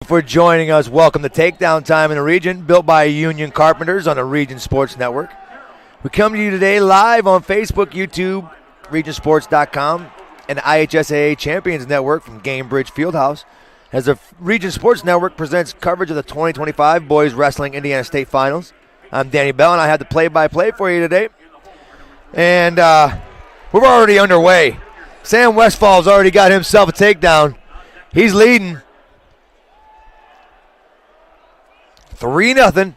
for joining us. Welcome to Takedown Time in the Region, built by Union Carpenters on the Region Sports Network. We come to you today live on Facebook, YouTube, regionsports.com, and the IHSAA Champions Network from Gamebridge Fieldhouse, as the Region Sports Network presents coverage of the 2025 Boys Wrestling Indiana State Finals. I'm Danny Bell, and I have the play-by-play for you today. And we're already underway. Sam Westfall's already got himself a takedown. He's leading 3-0.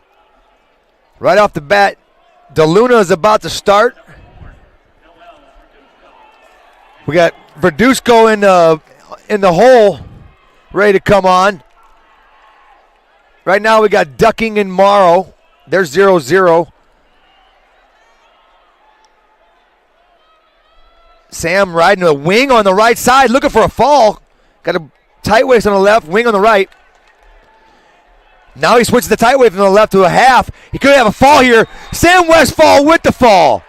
Right off the bat, DeLuna is about to start. We got Verduzco in the hole, ready to come on. Right now we got Ducking and Morrow. They're 0-0. Sam riding a wing on the right side, looking for a fall. Got a tight waist on the left, wing on the right. Now he switches the tight waist from the left to a half. He could have a fall here. Sam Westfall with the fall.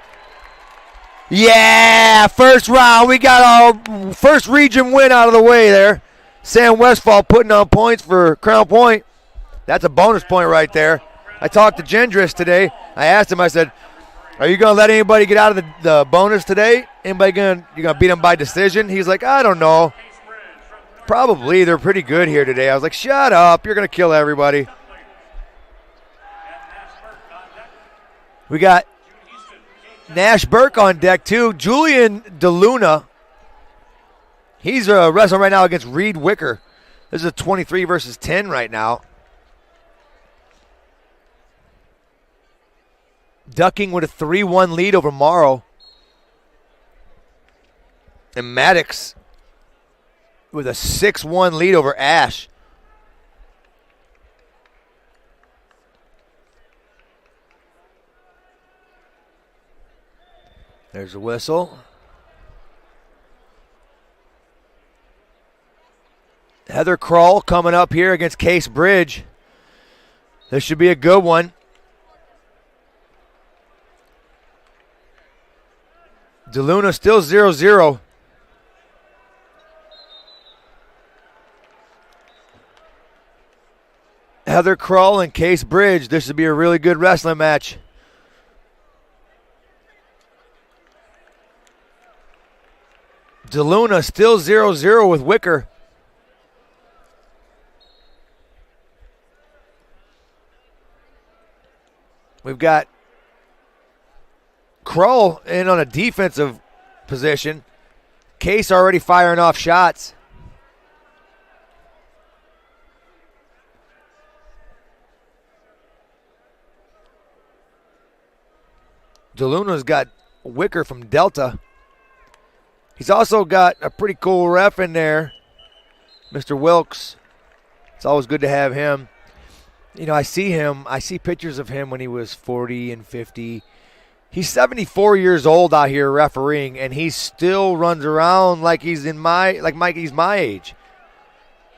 Yeah, first round. We got our first region win out of the way there. Sam Westfall putting on points for Crown Point. That's a bonus point right there. I talked to Gendris today. I asked him, I said, are you going to let anybody get out of the bonus today? You going to beat them by decision? He's like, I don't know. Probably. They're pretty good here today. I was like, shut up. You're going to kill everybody. We got Nash Burke on deck, too. Julian DeLuna. He's wrestling right now against Reed Wicker. This is a 23 versus 10 right now. Ducking with a 3-1 lead over Morrow. And Maddox with a 6-1 lead over Ash. There's a whistle. Heather Kroll coming up here against Case Bridge. This should be a good one. DeLuna still 0-0. Heather Kroll and Case Bridge. This should be a really good wrestling match. DeLuna still 0-0 with Wicker. We've got Kroll in on a defensive position. Case already firing off shots. DeLuna's got Wicker from Delta. He's also got a pretty cool ref in there, Mr. Wilkes. It's always good to have him. You know, I see pictures of him when he was 40 and 50. He's 74 years old out here refereeing, and he still runs around like he's Mikey's my age.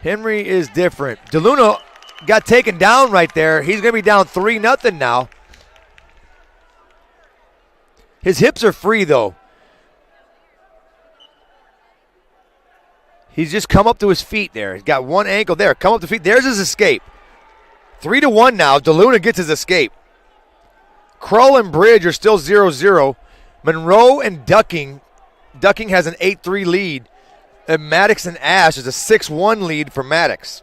Henry is different. DeLuna got taken down right there. He's going to be down 3-0 now. His hips are free, though. He's just come up to his feet there. He's got one ankle there. Come up to feet. There's his escape. 3-1 now. DeLuna gets his escape. Kroll and Bridge are still 0-0. Monroe and Ducking. Ducking has an 8-3 lead. And Maddox and Ash is a 6-1 lead for Maddox.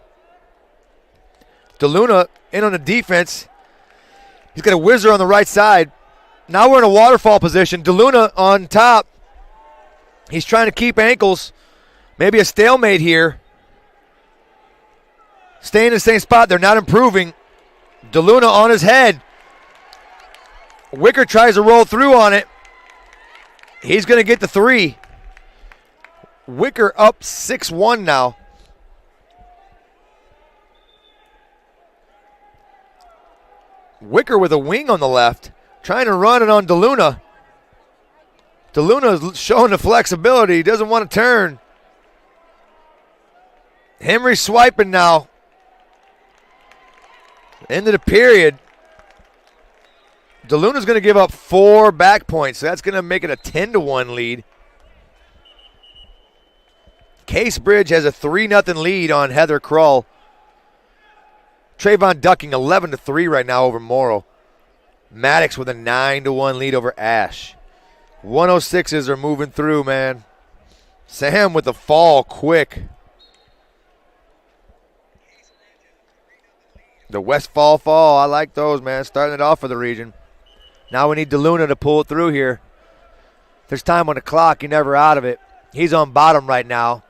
DeLuna in on the defense. He's got a whizzer on the right side. Now we're in a waterfall position. DeLuna on top. He's trying to keep ankles. Maybe a stalemate here. Staying in the same spot. They're not improving. DeLuna on his head. Wicker tries to roll through on it. He's going to get the 3. Wicker up 6-1 now. Wicker with a wing on the left. Trying to run it on DeLuna. DeLuna is showing the flexibility. He doesn't want to turn. Henry swiping now. End of the period. DeLuna's going to give up 4 back points, so that's going to make it a 10-1 lead. Case Bridge has a 3-0 lead on Heather Kroll. Trayvon ducking 11-3 right now over Morrow. Maddox with a 9-1 lead over Ash. 106s are moving through, man. Sam with the fall quick. The Westfall fall, I like those, man. Starting it off for the region. Now we need DeLuna to pull it through here. There's time on the clock. You're never out of it. He's on bottom right now,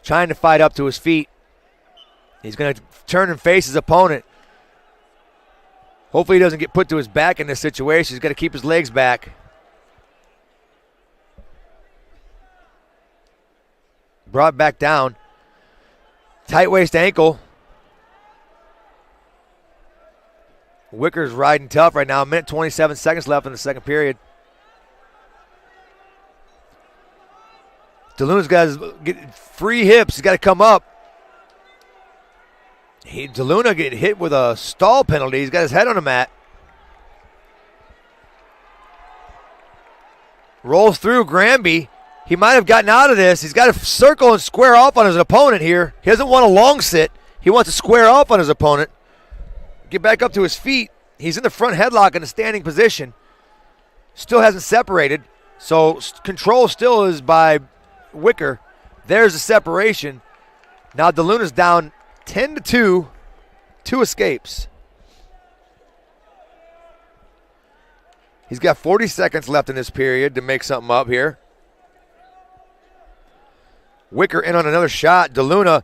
trying to fight up to his feet. He's going to turn and face his opponent. Hopefully he doesn't get put to his back in this situation. He's got to keep his legs back. Brought back down. Tight waist ankle. Wicker's riding tough right now. 1:27 left in the second period. DeLuna's got his free hips. He's got to come up. DeLuna get hit with a stall penalty. He's got his head on the mat. Rolls through Granby. He might have gotten out of this. He's got to circle and square off on his opponent here. He doesn't want a long sit. He wants to square off on his opponent. Get back up to his feet. He's in the front headlock in a standing position. Still hasn't separated. So control still is by Wicker. There's the separation. Now DeLuna's down 10-2. 2 escapes. He's got 40 seconds left in this period to make something up here. Wicker in on another shot. DeLuna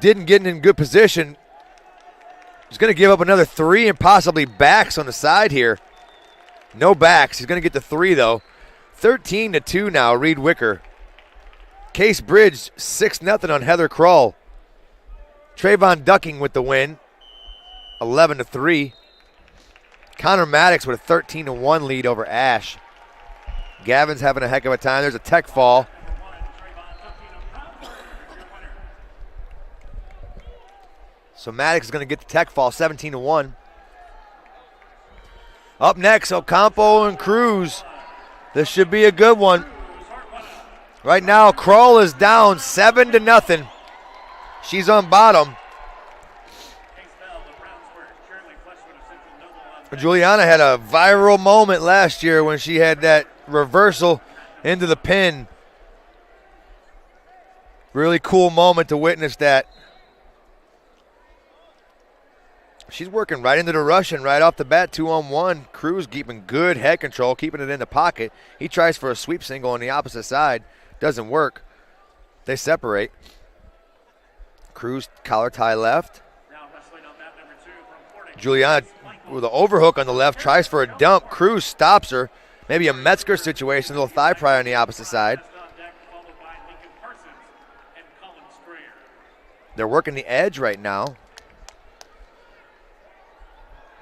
didn't get in good position. He's going to give up another 3 and possibly backs on the side here. No backs. He's going to get the 3, though. 13-2 now, Reed Wicker. Case Bridge, 6-0 on Heather Krull. Trayvon ducking with the win, 11-3. Connor Maddox with a 13-1 lead over Ash. Gavin's having a heck of a time. There's a tech fall. So Maddox is going to get the tech fall, 17-1. Up next, Ocampo and Cruz. This should be a good one. Right now, Krull is down 7-0. She's on bottom. Juliana had a viral moment last year when she had that reversal into the pin. Really cool moment to witness that. She's working right into the Russian right off the bat, 2-on-1. Cruz keeping good head control, keeping it in the pocket. He tries for a sweep single on the opposite side. Doesn't work. They separate. Cruz collar tie left. Juliana with an overhook on the left, tries for a dump. Cruz stops her. Maybe a Metzger situation, a little thigh pry on the opposite side. They're working the edge right now.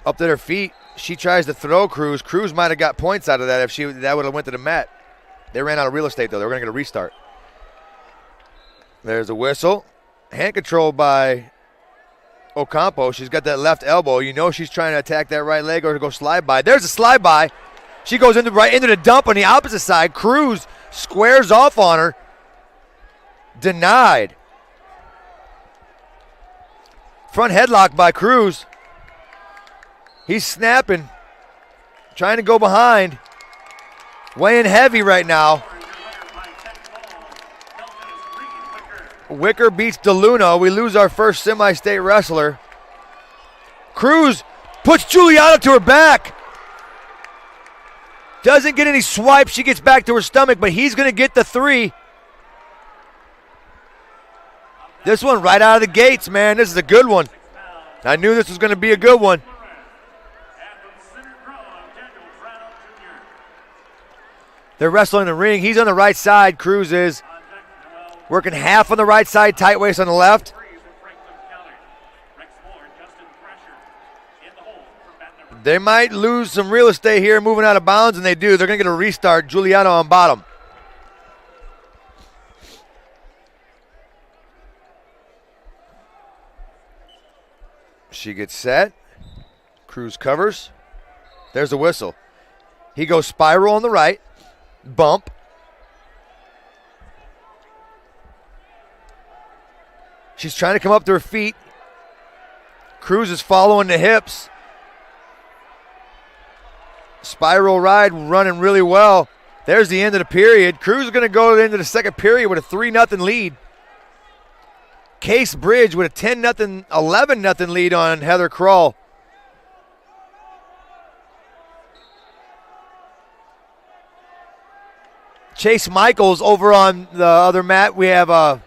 Up to their feet. She tries to throw Cruz. Cruz might have got points out of that if that would have went to the mat. They ran out of real estate, though. They were going to get a restart. There's a whistle. Hand control by Ocampo. She's got that left elbow. You know she's trying to attack that right leg or to go slide by. There's a slide by. She goes right into the dump on the opposite side. Cruz squares off on her. Denied. Front headlock by Cruz. He's snapping. Trying to go behind. Weighing heavy right now. Wicker beats DeLuna. We lose our first semi-state wrestler. Cruz puts Juliana to her back. Doesn't get any swipes. She gets back to her stomach, but he's going to get the 3. This one right out of the gates, man. This is a good one. I knew this was going to be a good one. They're wrestling in the ring. He's on the right side. Cruz is working half on the right side, tight waist on the left. They might lose some real estate here moving out of bounds, and they do. They're going to get a restart. Juliana on bottom. She gets set. Cruz covers. There's a whistle. He goes spiral on the right. Bump. She's trying to come up to her feet. Cruz is following the hips. Spiral ride running really well. There's the end of the period. Cruz is going to go into the second period with a 3-0 lead. Case Bridge with a 10-0, 11-0 lead on Heather Kroll. Chase Michaels over on the other mat. We have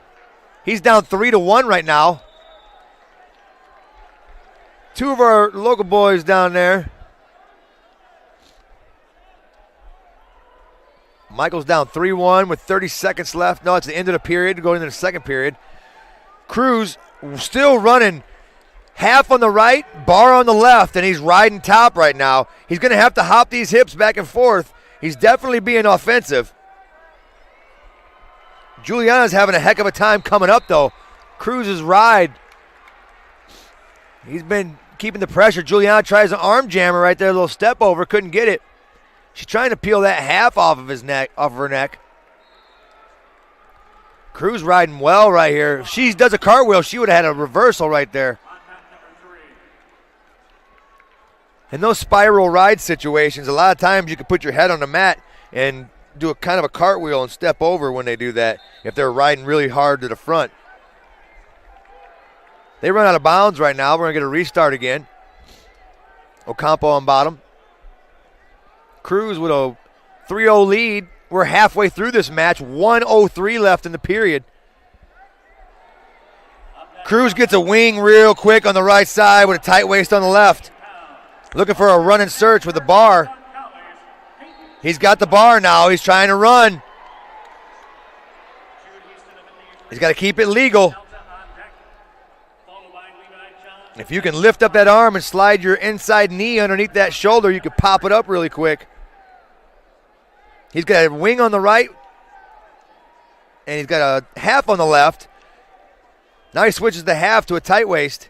he's down 3-1 right now. Two of our local boys down there. Michaels down 3-1 with 30 seconds left. No, it's the end of the period, going into the second period. Cruz still running half on the right, bar on the left, and he's riding top right now. He's going to have to hop these hips back and forth. He's definitely being offensive. Juliana's having a heck of a time coming up, though. Cruz's ride. He's been keeping the pressure. Juliana tries an arm jammer right there, a little step over, couldn't get it. She's trying to peel that half off of her neck. Cruz riding well right here. If she does a cartwheel, she would have had a reversal right there. In those spiral ride situations, a lot of times you can put your head on the mat and do a kind of a cartwheel and step over when they do that if they're riding really hard to the front. They run out of bounds right now. We're going to get a restart again. Ocampo on bottom. Cruz with a 3-0 lead. We're halfway through this match. 1:03 left in the period. Cruz gets a wing real quick on the right side with a tight waist on the left. Looking for a run and search with the bar. He's got the bar now. He's trying to run. He's got to keep it legal. If you can lift up that arm and slide your inside knee underneath that shoulder, you can pop it up really quick. He's got a wing on the right, and he's got a half on the left. Now he switches the half to a tight waist,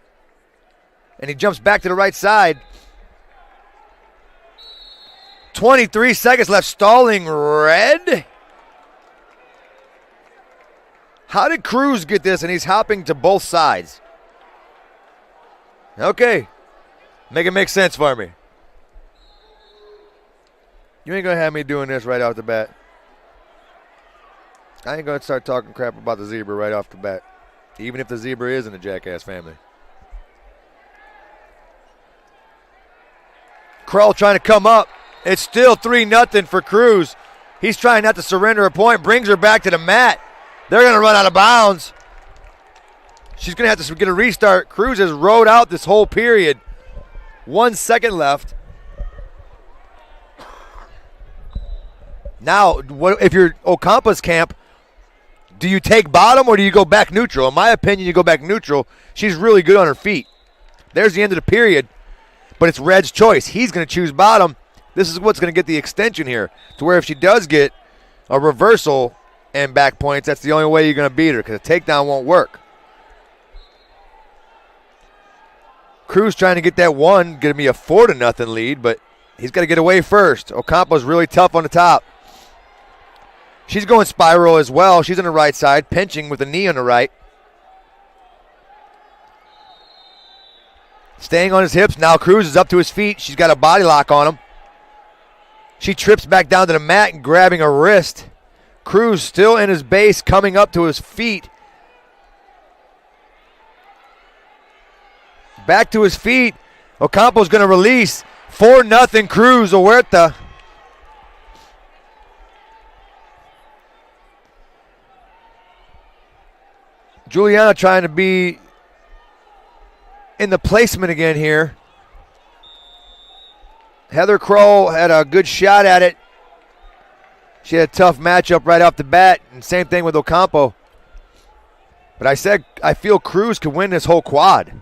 and he jumps back to the right side. 23 seconds left, stalling red. How did Cruz get this? And he's hopping to both sides. Okay, make it make sense for me. You ain't going to have me doing this right off the bat. I ain't going to start talking crap about the zebra right off the bat, even if the zebra is in the Jackass family. Kroll trying to come up. It's still 3-0 for Cruz. He's trying not to surrender a point, brings her back to the mat. They're going to run out of bounds. She's going to have to get a restart. Cruz has rode out this whole period. 1 second left. Now, if you're Ocampo's camp, do you take bottom or do you go back neutral? In my opinion, you go back neutral. She's really good on her feet. There's the end of the period, but it's Red's choice. He's going to choose bottom. This is what's going to get the extension here, to where if she does get a reversal and back points, that's the only way you're going to beat her, because a takedown won't work. Cruz trying to get that one, going to be a 4-0 lead, but he's got to get away first. Ocampo's really tough on the top. She's going spiral as well. She's on the right side, pinching with a knee on the right. Staying on his hips. Now Cruz is up to his feet. She's got a body lock on him. She trips back down to the mat and grabbing a wrist. Cruz still in his base, coming up to his feet. Back to his feet. Ocampo's going to release. 4-0 Cruz Huerta. Juliana trying to be in the placement again here. Heather Kroll had a good shot at it. She had a tough matchup right off the bat, and same thing with Ocampo. But I said I feel Cruz could win this whole quad.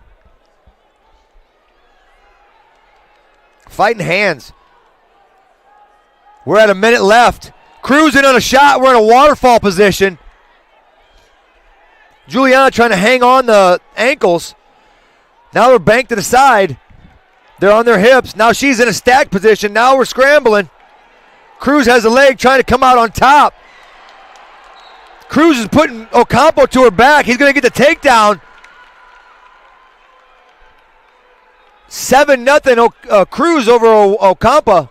Fighting hands. We're at a minute left. Cruz in on a shot. We're in a waterfall position. Juliana trying to hang on the ankles. Now they're banked to the side. They're on their hips. Now she's in a stack position. Now we're scrambling. Cruz has a leg trying to come out on top. Cruz is putting Ocampo to her back. He's going to get the takedown. 7-0 Cruz over Ocampo.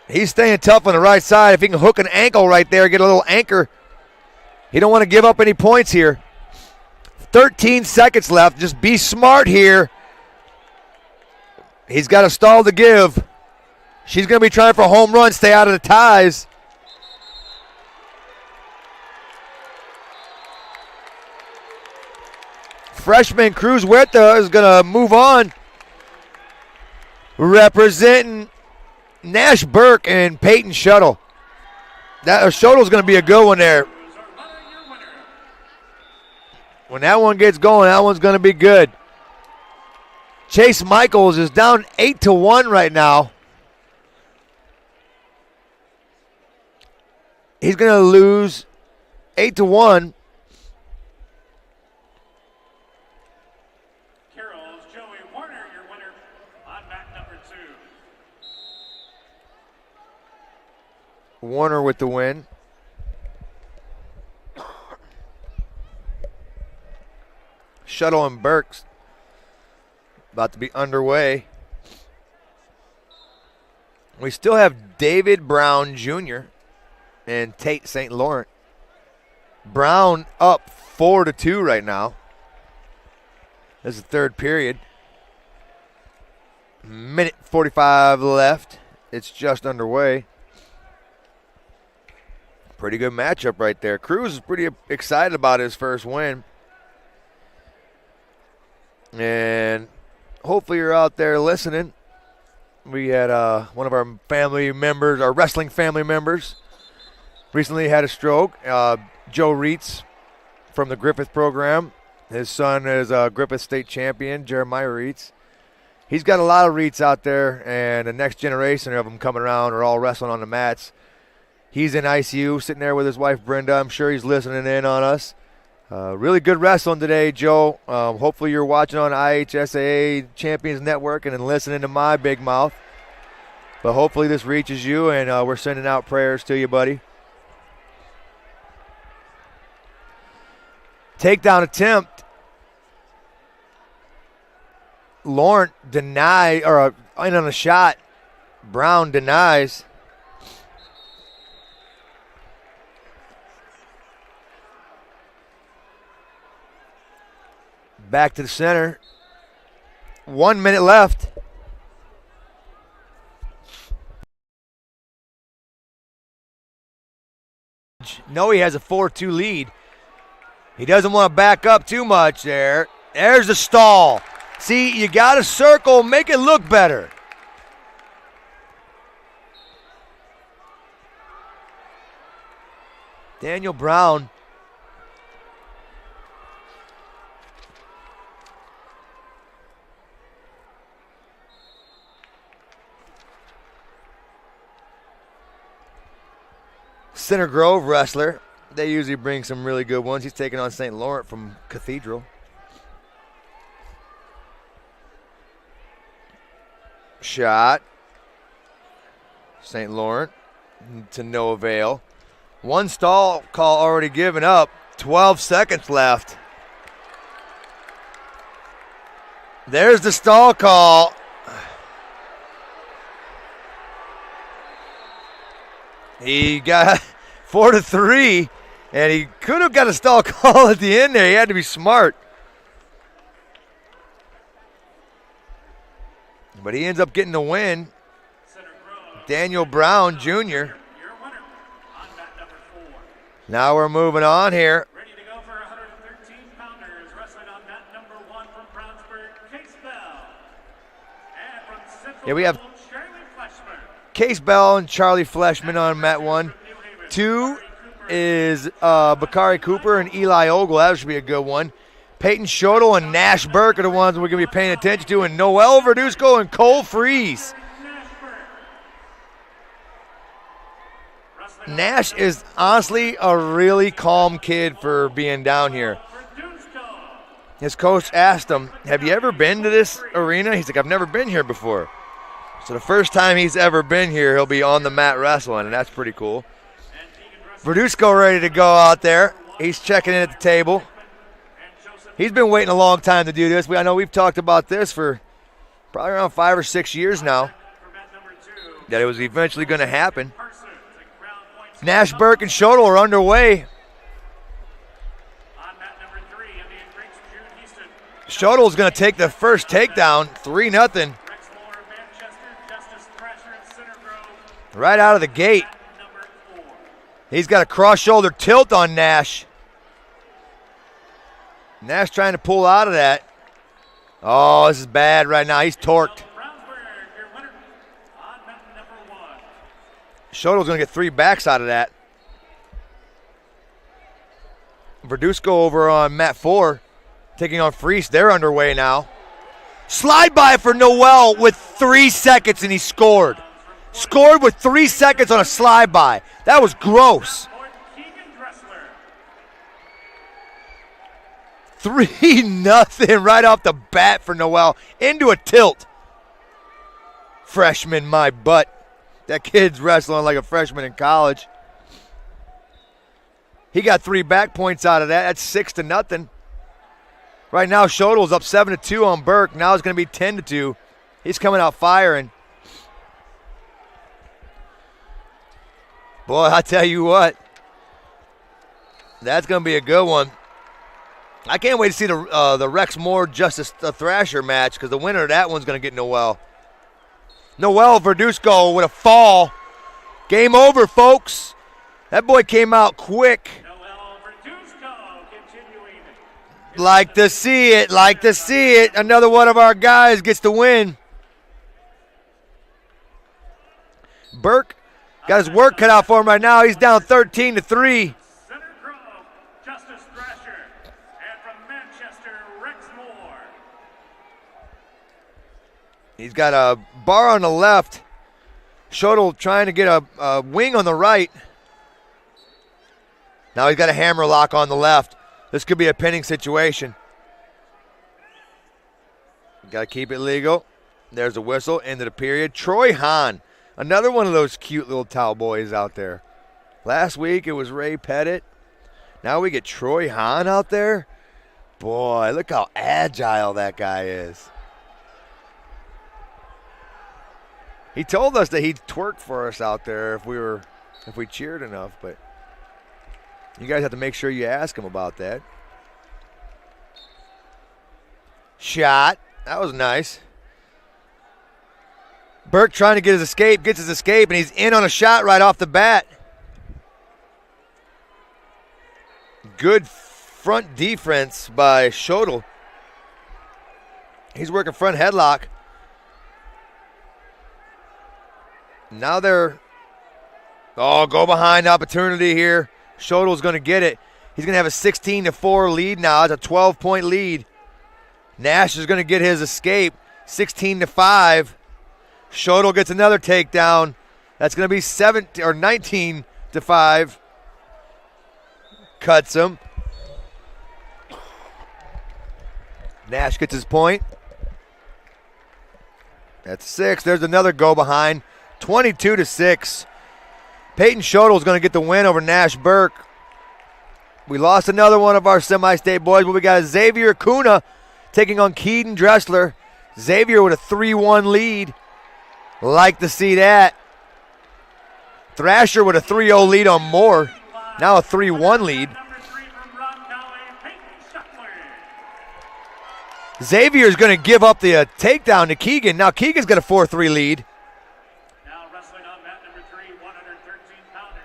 He's staying tough on the right side. If he can hook an ankle right there, get a little anchor. He don't want to give up any points here. 13 seconds left. Just be smart here. He's got a stall to give. She's going to be trying for a home run, stay out of the ties. Freshman Cruz Huerta is going to move on. Representing Nash Burke and Peyton Shuttle. Shuttle's going to be a good one there. When that one gets going, that one's going to be good. Chase Michaels is down 8-1 right now. He's going to lose 8-1. Carroll's Joey Warner, your winner on mat number 2. Warner with the win. Shuttle and Burks about to be underway. We still have David Brown Jr. and Tate St. Laurent. Brown up 4-2 right now. This is the third period. Minute 45 left. It's just underway. Pretty good matchup right there. Cruz is pretty excited about his first win. And hopefully you're out there listening. We had one of our family members, our wrestling family members, recently had a stroke. Joe Reitz from the Griffith program. His son is a Griffith state champion, Jeremiah Reitz. He's got a lot of Reitz out there, and the next generation of them coming around are all wrestling on the mats. He's in ICU, sitting there with his wife, Brenda. I'm sure he's listening in on us. Really good wrestling today, Joe. Hopefully you're watching on IHSAA Champions Network and then listening to my big mouth. But hopefully this reaches you, and we're sending out prayers to you, buddy. Takedown attempt. Laurent in on a shot. Brown denies. Back to the center. 1 minute left. No, he has a 4-2 lead. He doesn't want to back up too much there. There's the stall. See, you got to circle, make it look better. Daniel Brown. Center Grove wrestler. They usually bring some really good ones. He's taking on St. Laurent from Cathedral. Shot. St. Laurent to no avail. One stall call already given up. 12 seconds left. There's the stall call. He got 4-3, and he could have got a stall call at the end there. He had to be smart. But he ends up getting the win. Daniel Brown Jr. Now we're moving on here. Ready to go for 113-pounders, wrestling on mat number 1 from Brownsburg, Case Bell. And from Central, we have Charlie Freshmen. Case Bell and Charlie Fleischman on mat 1. 2 is Bakari Cooper and Eli Ogle. That should be a good one. Peyton Schodel and Nash Burke are the ones we're going to be paying attention to, and Noel Verduzco and Cole Freeze. Nash is honestly a really calm kid for being down here. His coach asked him, have you ever been to this arena? He's like, I've never been here before. So the first time he's ever been here, he'll be on the mat wrestling, and that's pretty cool. Verduzco ready to go out there. He's checking in at the table. He's been waiting a long time to do this. I know we've talked about this for probably around 5 or 6 years now, that it was eventually going to happen. Nash, Burke, and Schodel are underway. Schodel's going to take the first takedown, 3-0. Right out of the gate. He's got a cross-shoulder tilt on Nash. Nash trying to pull out of that. Oh, this is bad right now. He's torqued. Schodel's going to get 3 backs out of that. Verduzco over on mat 4, taking on Freese. They're underway now. Slide by for Noel with 3 seconds, and he scored. Scored with 3 seconds on a slide by. That was gross. 3-0 right off the bat for Noel. Into a tilt. Freshman, my butt. That kid's wrestling like a freshman in college. He got 3 back points out of that. That's 6-0. Right now, Schodel's up 7-2 on Burke. Now it's going to be 10-2. He's coming out firing. Boy, I tell you what. That's going to be a good one. I can't wait to see the Rex Moore Justice Thrasher match, because the winner of that one's going to get Noel. Noel Verduzco with a fall. Game over, folks. That boy came out quick. Noel Verduzco continuing. Like to see it, like to see it. Another one of our guys gets the win. Burke got his work cut out for him right now. He's down 13-3. Center Grove, Justice Thrasher. And from Manchester, Rex Moore. He's got a bar on the left. Schodel trying to get a wing on the right. Now he's got a hammer lock on the left. This could be a pinning situation. Got to keep it legal. There's a whistle. End of the period. Troy Hahn, another one of those cute little towel boys out there. Last week it was Ray Pettit. Now we get Troy Hahn out there. Boy, look how agile that guy is. He told us that he'd twerk for us out there if we cheered enough, but you guys have to make sure you ask him about that. Shot. That was nice. Burke trying to get his escape, gets his escape, and he's in on a shot right off the bat. Good front defense by Schodel. He's working front headlock. Now they're, go behind opportunity here. Schodel's going to get it. He's going to have a 16-4 lead now. It's a 12-point lead. Nash is going to get his escape, 16-5. Schodel gets another takedown. That's going to be 19-5. Cuts him. Nash gets his point. That's 6. There's another go behind. 22-6. Peyton Schodel is going to get the win over Nash Burke. We lost another one of our semi-state boys, but we got Xavier Acuna taking on Keaton Dressler. Xavier with a 3-1 lead. Like to see that. Thrasher with a 3-0 lead on Moore. Now a 3-1 lead. Xavier is going to give up the takedown to Keegan. Now Keegan's got a 4-3 lead. Now wrestling on mat number 3, 113-pounder.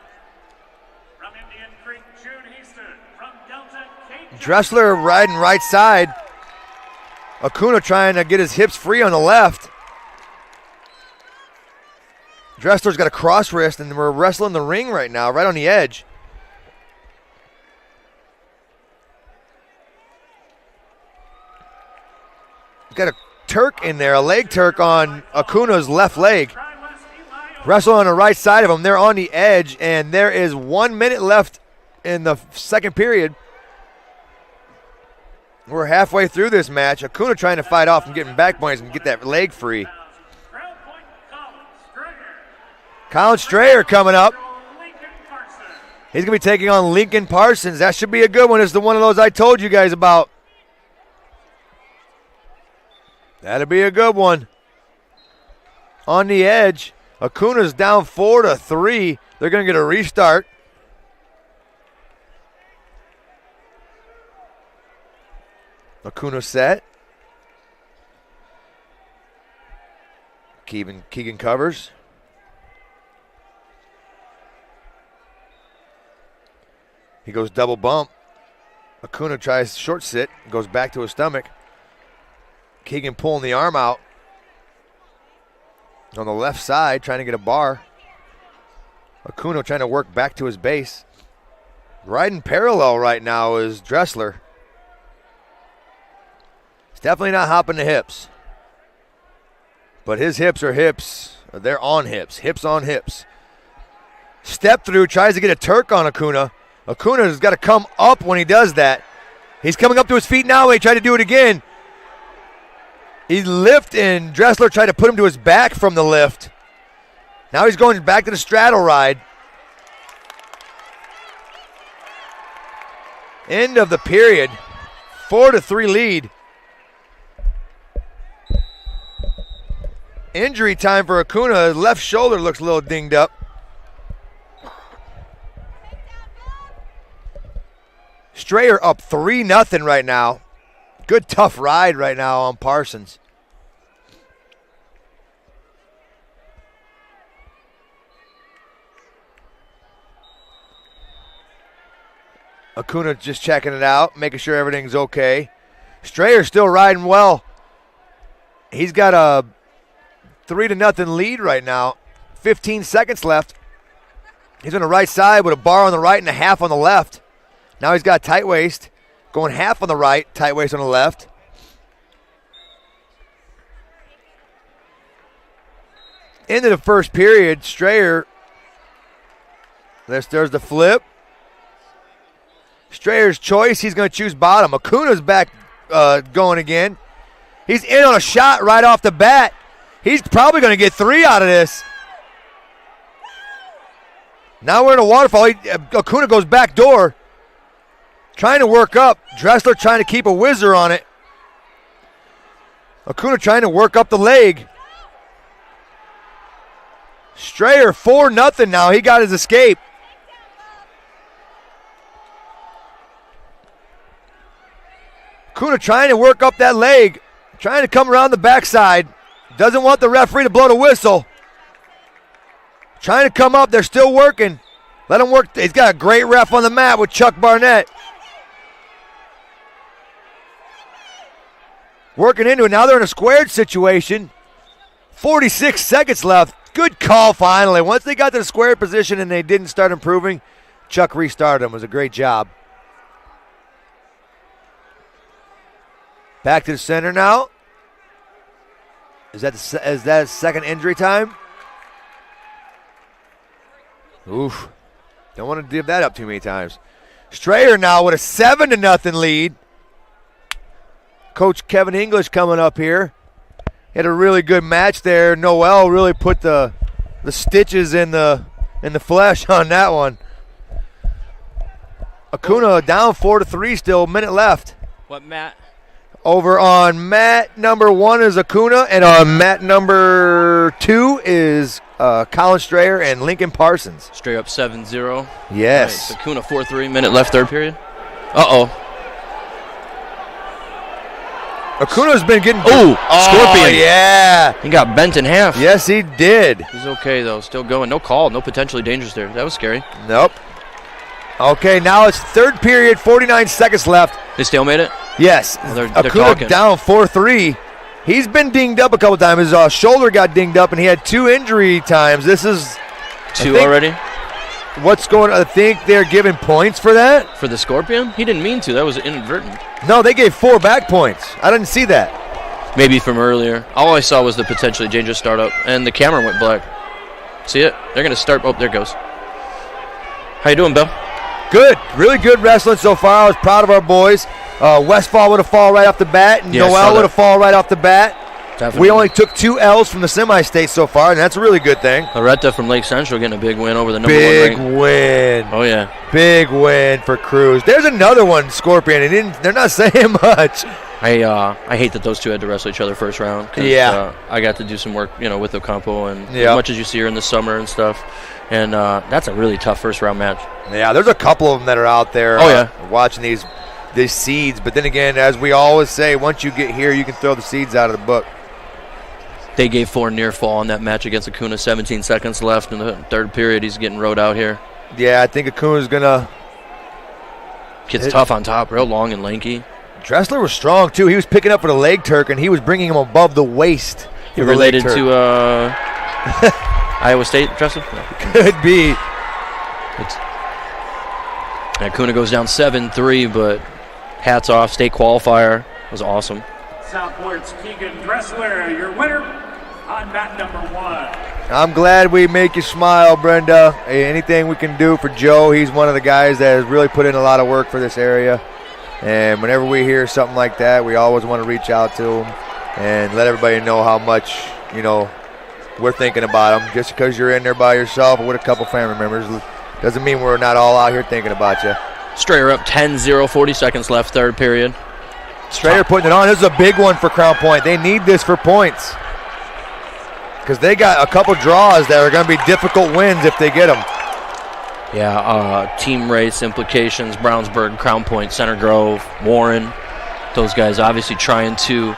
From Indian Creek, June Easton. From Delta, Kate Dressler riding right side. Acuna trying to get his hips free on the left. Dressler's got a cross wrist, and we're wrestling the ring right now, right on the edge. Got a Turk in there, a leg Turk on Acuna's left leg. Wrestle on the right side of him. They're on the edge, and there is 1 minute left in the second period. We're halfway through this match. Acuna trying to fight off and getting back points and get that leg free. Colin Strayer coming up. He's going to be taking on Lincoln Parsons. That should be a good one. It's the one of those I told you guys about. That'll be a good one. On the edge. Acuna's down 4-3. They're going to get a restart. Acuna set. Keegan covers. He goes double bump. Acuna tries short sit, goes back to his stomach. Keegan pulling the arm out on the left side, trying to get a bar. Acuna trying to work back to his base. Riding parallel right now is Dressler. He's definitely not hopping the hips. But his hips are hips. They're on hips. Hips on hips. Step through, tries to get a Turk on Acuna. Acuna's got to come up when he does that. He's coming up to his feet now. He tried to do it again. He lift and Dressler tried to put him to his back from the lift. Now he's going back to the straddle ride. End of the period. 4-3 lead. Injury time for Acuna. His left shoulder looks a little dinged up. Strayer up 3-0 right now. Good tough ride right now on Parsons. Acuna just checking it out, making sure everything's okay. Strayer's still riding well. He's got a 3-0 lead right now. 15 seconds left. He's on the right side with a bar on the right and a half on the left. Now he's got tight waist, going half on the right, tight waist on the left. Into the first period, Strayer, there's the flip. Strayer's choice, he's going to choose bottom. Acuna's back going again. He's in on a shot right off the bat. He's probably going to get 3 out of this. Now we're in a waterfall. Acuna goes back door. Trying to work up. Dressler trying to keep a whizzer on it. Acuna trying to work up the leg. Strayer 4-0 now. He got his escape. Acuna trying to work up that leg. Trying to come around the backside. Doesn't want the referee to blow the whistle. Trying to come up. They're still working. Let him work. He's got a great ref on the mat with Chuck Barnett. Working into it. Now they're in a squared situation. 46 seconds left. Good call finally. Once they got to the squared position and they didn't start improving, Chuck restarted them. It was a great job. Back to the center now. Is that second injury time? Oof. Don't want to give that up too many times. Strayer now with a 7-0 lead. Coach Kevin English coming up here. He had a really good match there. Noel really put the stitches in the flesh on that one. Acuna down 4-3 still, a minute left. What, Matt? Over on mat number 1 is Acuna, and on mat number 2 is Colin Strayer and Lincoln Parsons. Strayer up 7-0. Yes. Right, Acuna 4-3, minute left, third period. Uh-oh. Acuna's been getting... Scorpion. Yeah. He got bent in half. Yes, he did. He's okay, though. Still going. No call. No potentially dangerous there. That was scary. Nope. Okay, now it's third period, 49 seconds left. They stalemate it? Yes. Well, they're Acuna talking. down 4-3. He's been dinged up a couple times. His shoulder got dinged up, and he had 2 injury times. This is... 2 already? What's going on? I think they're giving points for that. For the Scorpion? He didn't mean to. That was inadvertent. No, they gave 4 back points. I didn't see that. Maybe from earlier. All I saw was the potentially dangerous startup, and the camera went black. See it? They're going to start. Oh, there it goes. How you doing, Bill? Good. Really good wrestling so far. I was proud of our boys. Westfall would have fallen right off the bat, and Yeah, I saw Noel would that. have fallen right off the bat. Definitely. We only took 2 L's from the semi-state so far, and that's a really good thing. Loretta from Lake Central getting a big win over the number Big 1 ranked. win. Oh, yeah. Big win for Cruz. There's another one, Scorpion. They're not saying much. I hate that those two had to wrestle each other first round. Yeah. I got to do some work, with Ocampo, and Yep. as much as you see her in the summer and stuff. And that's a really tough first round match. Yeah, there's a couple of them that are out there watching these seeds. But then again, as we always say, once you get here, you can throw the seeds out of the book. They gave 4 near fall on that match against Acuna. 17 seconds left in the third period. He's getting rode out here. Yeah, I think Acuna's going to. Kid's tough on top, real long and lanky. Dressler was strong, too. He was picking up for the leg Turk, and he was bringing him above the waist. He related to Iowa State, Dressler? Could be. Acuna goes down 7-3, but hats off. State qualifier. It was awesome. Southport's Keegan Dressler, your winner on mat number 1. I'm glad we make you smile, Brenda. Hey, anything we can do for Joe, he's one of the guys that has really put in a lot of work for this area. And whenever we hear something like that, we always want to reach out to him and let everybody know how much, we're thinking about him. Just because you're in there by yourself or with a couple family members doesn't mean we're not all out here thinking about you. Strayer up 10-0, 40 seconds left, third period. Strayer putting it on. This is a big one for Crown Point. They need this for points because they got a couple draws that are going to be difficult wins if they get them. Yeah, team race implications, Brownsburg, Crown Point, Center Grove, Warren. Those guys obviously trying to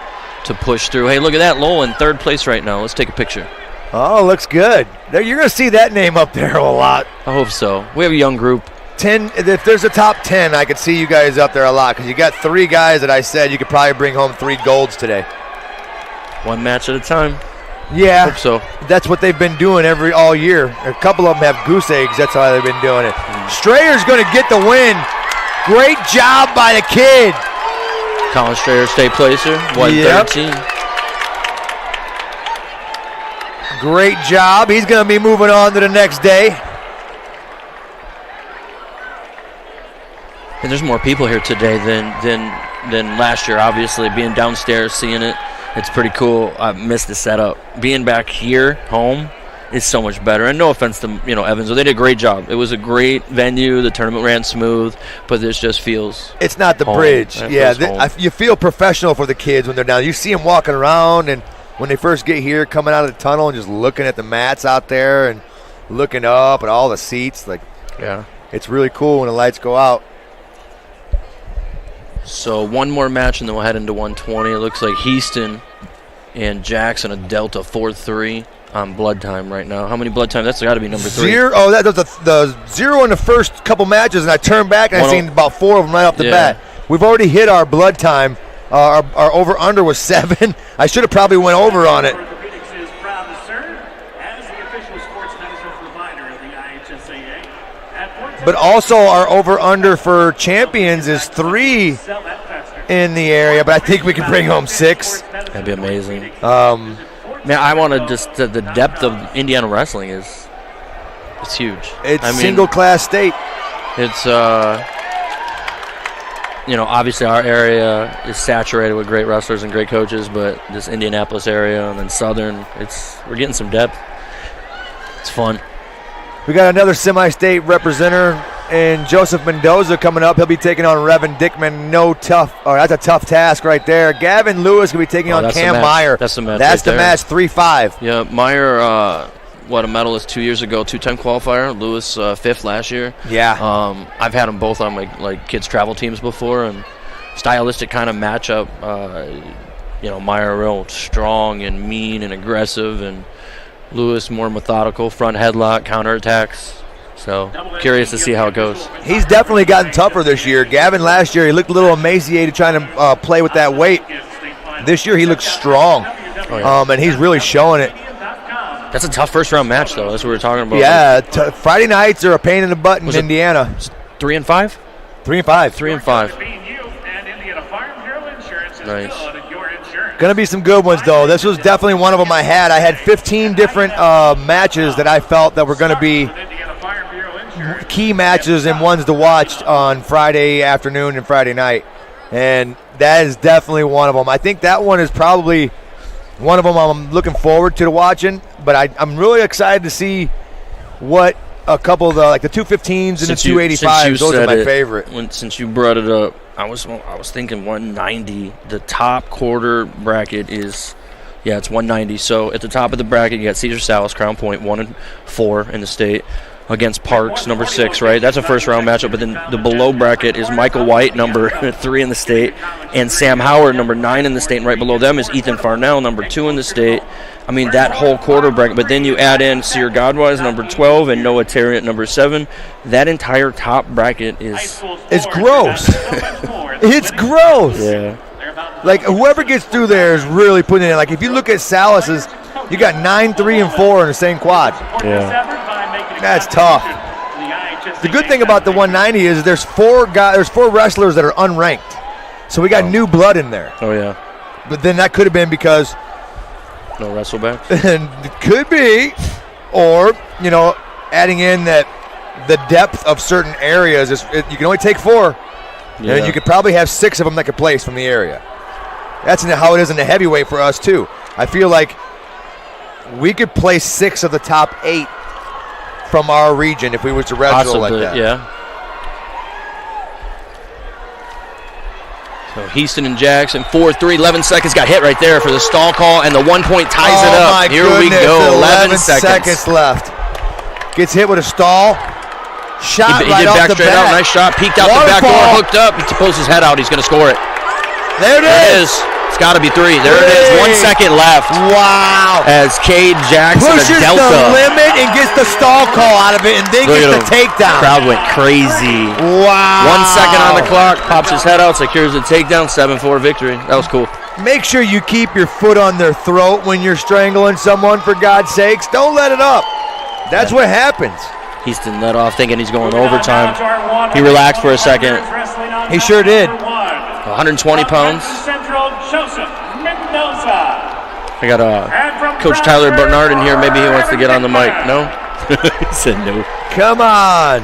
push through. Hey, look at that. Lowell in third place right now. Let's take a picture. Oh, looks good. You're going to see that name up there a lot. I hope so. We have a young group. 10. If there's a top 10, I could see you guys up there a lot because you got 3 guys that I said you could probably bring home 3 golds today. One match at a time. Yeah, Hope so. That's what they've been doing all year. A couple of them have goose eggs. That's how they've been doing it. Strayer's going to get the win. Great job by the kid. Colin Strayer, state placer, 113. Yep. Great job. He's going to be moving on to the next day. And there's more people here today than last year, obviously. Being downstairs, seeing it, it's pretty cool. I missed the setup. Being back here, home, is so much better. And no offense to Evans, they did a great job. It was a great venue. The tournament ran smooth, but this just feels. It's not the home. bridge. Yeah, you feel professional for the kids when they're down. You see them walking around, and when they first get here, coming out of the tunnel and just looking at the mats out there and looking up at all the seats. It's really cool when the lights go out. So one more match, and then we'll head into 120. It looks like Houston and Jackson, a Delta 4-3 on blood time right now. How many blood time? That's got to be number 3. 0. Oh, that was the 0 in the first couple matches, and I turned back and I seen about 4 of them right off the bat. We've already hit our blood time. Our over-under was 7. I should have probably went over on it. Orthopedics is proud to serve as the official sports medicine provider of the IHSAA. But also our over-under for champions is 3 in the area, but I think we can bring home 6. That'd be amazing. Man, I want to just the depth of Indiana wrestling it's huge. It's single-class state. It's obviously our area is saturated with great wrestlers and great coaches, but this Indianapolis area and then Southern, we're getting some depth. It's fun. We got another semi-state representative in Joseph Mendoza coming up. He'll be taking on Revan Dickman. That's a tough task right there. Gavin Lewis will be taking on Cam Meyer. That's the match. That's the match, 3-5. Yeah, Meyer, a medalist 2 years ago, 2-time qualifier. Lewis, 5th last year. Yeah. I've had them both on my kids' travel teams before, and stylistic kind of matchup. Meyer real strong and mean and aggressive, and Lewis more methodical, front headlock, counterattacks. So curious to see how it goes. He's definitely gotten tougher this year. Gavin last year, he looked a little emaciated trying to play with that weight. This year he looks strong, and he's really showing it. That's a tough first-round match, though. That's what we were talking about. Yeah, Friday nights are a pain in the butt in Indiana. 3-5? 3-5. 3-5. Nice. Going to be some good ones, though. This was definitely one of them I had. I had 15 different matches that I felt that were going to be key matches and ones to watch on Friday afternoon and Friday night. And that is definitely one of them. I think that one is probably One of them I'm looking forward to watching, but I'm really excited to see what a couple of the 215s and the 285s. Those are my favorite. Since you brought it up, I was thinking 190. The top quarter bracket is, it's 190. So at the top of the bracket, you got Cedar Salis, Crown Point, 1 and 4 in the state, against Parks, number 6, right? That's a first-round matchup. But then the below bracket is Michael White, number 3 in the state, and Sam Howard, number 9 in the state. And right below them is Ethan Farnell, number 2 in the state. I mean, that whole quarter bracket. But then you add in Sear Godwise, number 12, and Noah Terry at number 7. That entire top bracket is gross. It's gross. Yeah. Like, whoever gets through there is really putting in. Like, if you look at Salis's, you got 9, 3, and 4 in the same quad. Yeah. That's tough. The good thing about the 190 is there's 4 wrestlers that are unranked. So we got new blood in there. Oh, yeah. But then that could have been because no wrestlebacks. And it could be, or, adding in that the depth of certain areas you can only take 4. Yeah. And you could probably have 6 of them that could place from the area. That's how it is in the heavyweight for us too. I feel like we could place 6 of the top 8 from our region if we were to wrestle like that. Yeah. So Houston and Jackson, 4-3, 11 seconds, got hit right there for the stall call, and the 1 point ties it up. My Here goodness, we go, 11 seconds left. Gets hit with a stall. Shot he right did off back the straight bat. out, nice shot, peeked out the back door, hooked up, he pulls his head out, he's going to score it. There it is. It's got to be 3. There it is, 1 second left. Wow. As Cade Jackson, pushes a Delta. the limit and gets the stall call out of it and then gets the takedown. Crowd went crazy. Wow. 1 second on the clock, pops his head out, secures the takedown, 7-4 victory. That was cool. Make sure you keep your foot on their throat when you're strangling someone, for God's sakes. Don't let it up. That's what happens. Houston let off thinking he's going overtime. He relaxed for a second. He sure did. 120 pounds. I got Coach Tyler Bernard in here. Maybe he wants to get on the mic. No? He said no. Come on.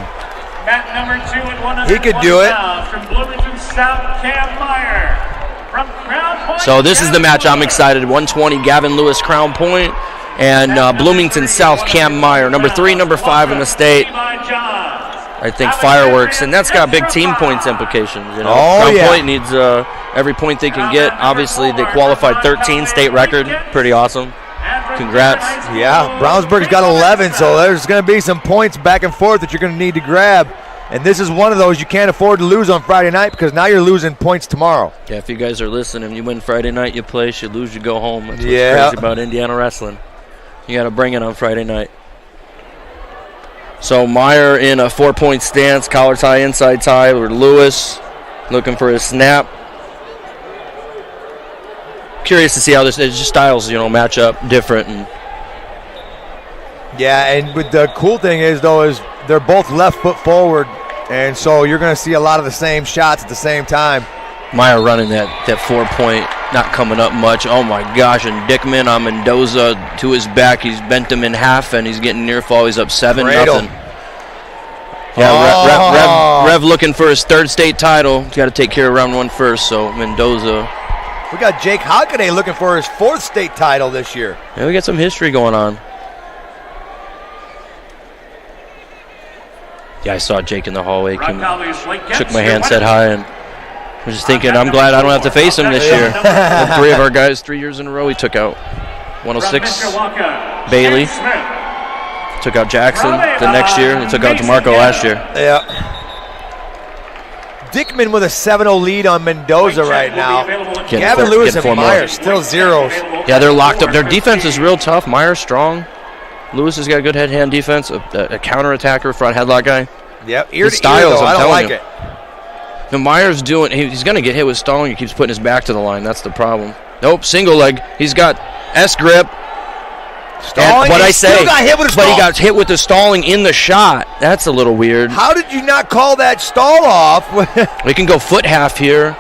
He could do it. So this is the match I'm excited. 120, Gavin Lewis, Crown Point, and Bloomington South, Cam Meyer. Number 3, number 5 in the state. I think fireworks, and that's got big team points implications. Crown Point needs every point they can get. Obviously, they qualified 13, state record. Pretty awesome. Congrats. Yeah, Brownsburg's got 11, so there's going to be some points back and forth that you're going to need to grab. And this is one of those you can't afford to lose on Friday night because now you're losing points tomorrow. Yeah, if you guys are listening, you win Friday night, you place. You lose, you go home. That's what's crazy about Indiana wrestling. You got to bring it on Friday night. So Meyer in a 4-point stance, collar tie, inside tie, or Lewis looking for his snap. Curious to see how this styles, match up different. And the cool thing is they're both left foot forward, and so you're going to see a lot of the same shots at the same time. Meyer running that 4-point, not coming up much. Oh my gosh! And Dickman on Mendoza to his back. He's bent him in half, and he's getting near fall. He's up 7-0. Yeah, Rev looking for his 3rd state title. He's got to take care of round 1 first. So Mendoza. We got Jake Hockaday looking for his 4th state title this year. Yeah, we got some history going on. Yeah, I saw Jake in the hallway. Shook my hand, said hi, and I was just thinking, I'm glad I don't have to face him this year. 3 of our guys, 3 years in a row, he took out. 106, Bailey. Took out Jackson the next year. He took out DeMarco last year. Yeah. Dickman with a 7-0 lead on Mendoza right now. Gavin Lewis and Meyer still zeros. Yeah, they're locked up. Their defense is real tough. Meyer's strong. Lewis has got good head-hand defense, a counter-attacker, front headlock guy. Yep, ear to styles, ear, though. I'm I don't like you. it. Now Meyer's he's going to get hit with stalling. He keeps putting his back to the line. That's the problem. Nope, single leg. He's got S-grip. Stalling, what I say, still got hit with a stall. But he got hit with the stalling in the shot. That's a little weird. How did you not call that stall off? We can go foot half here.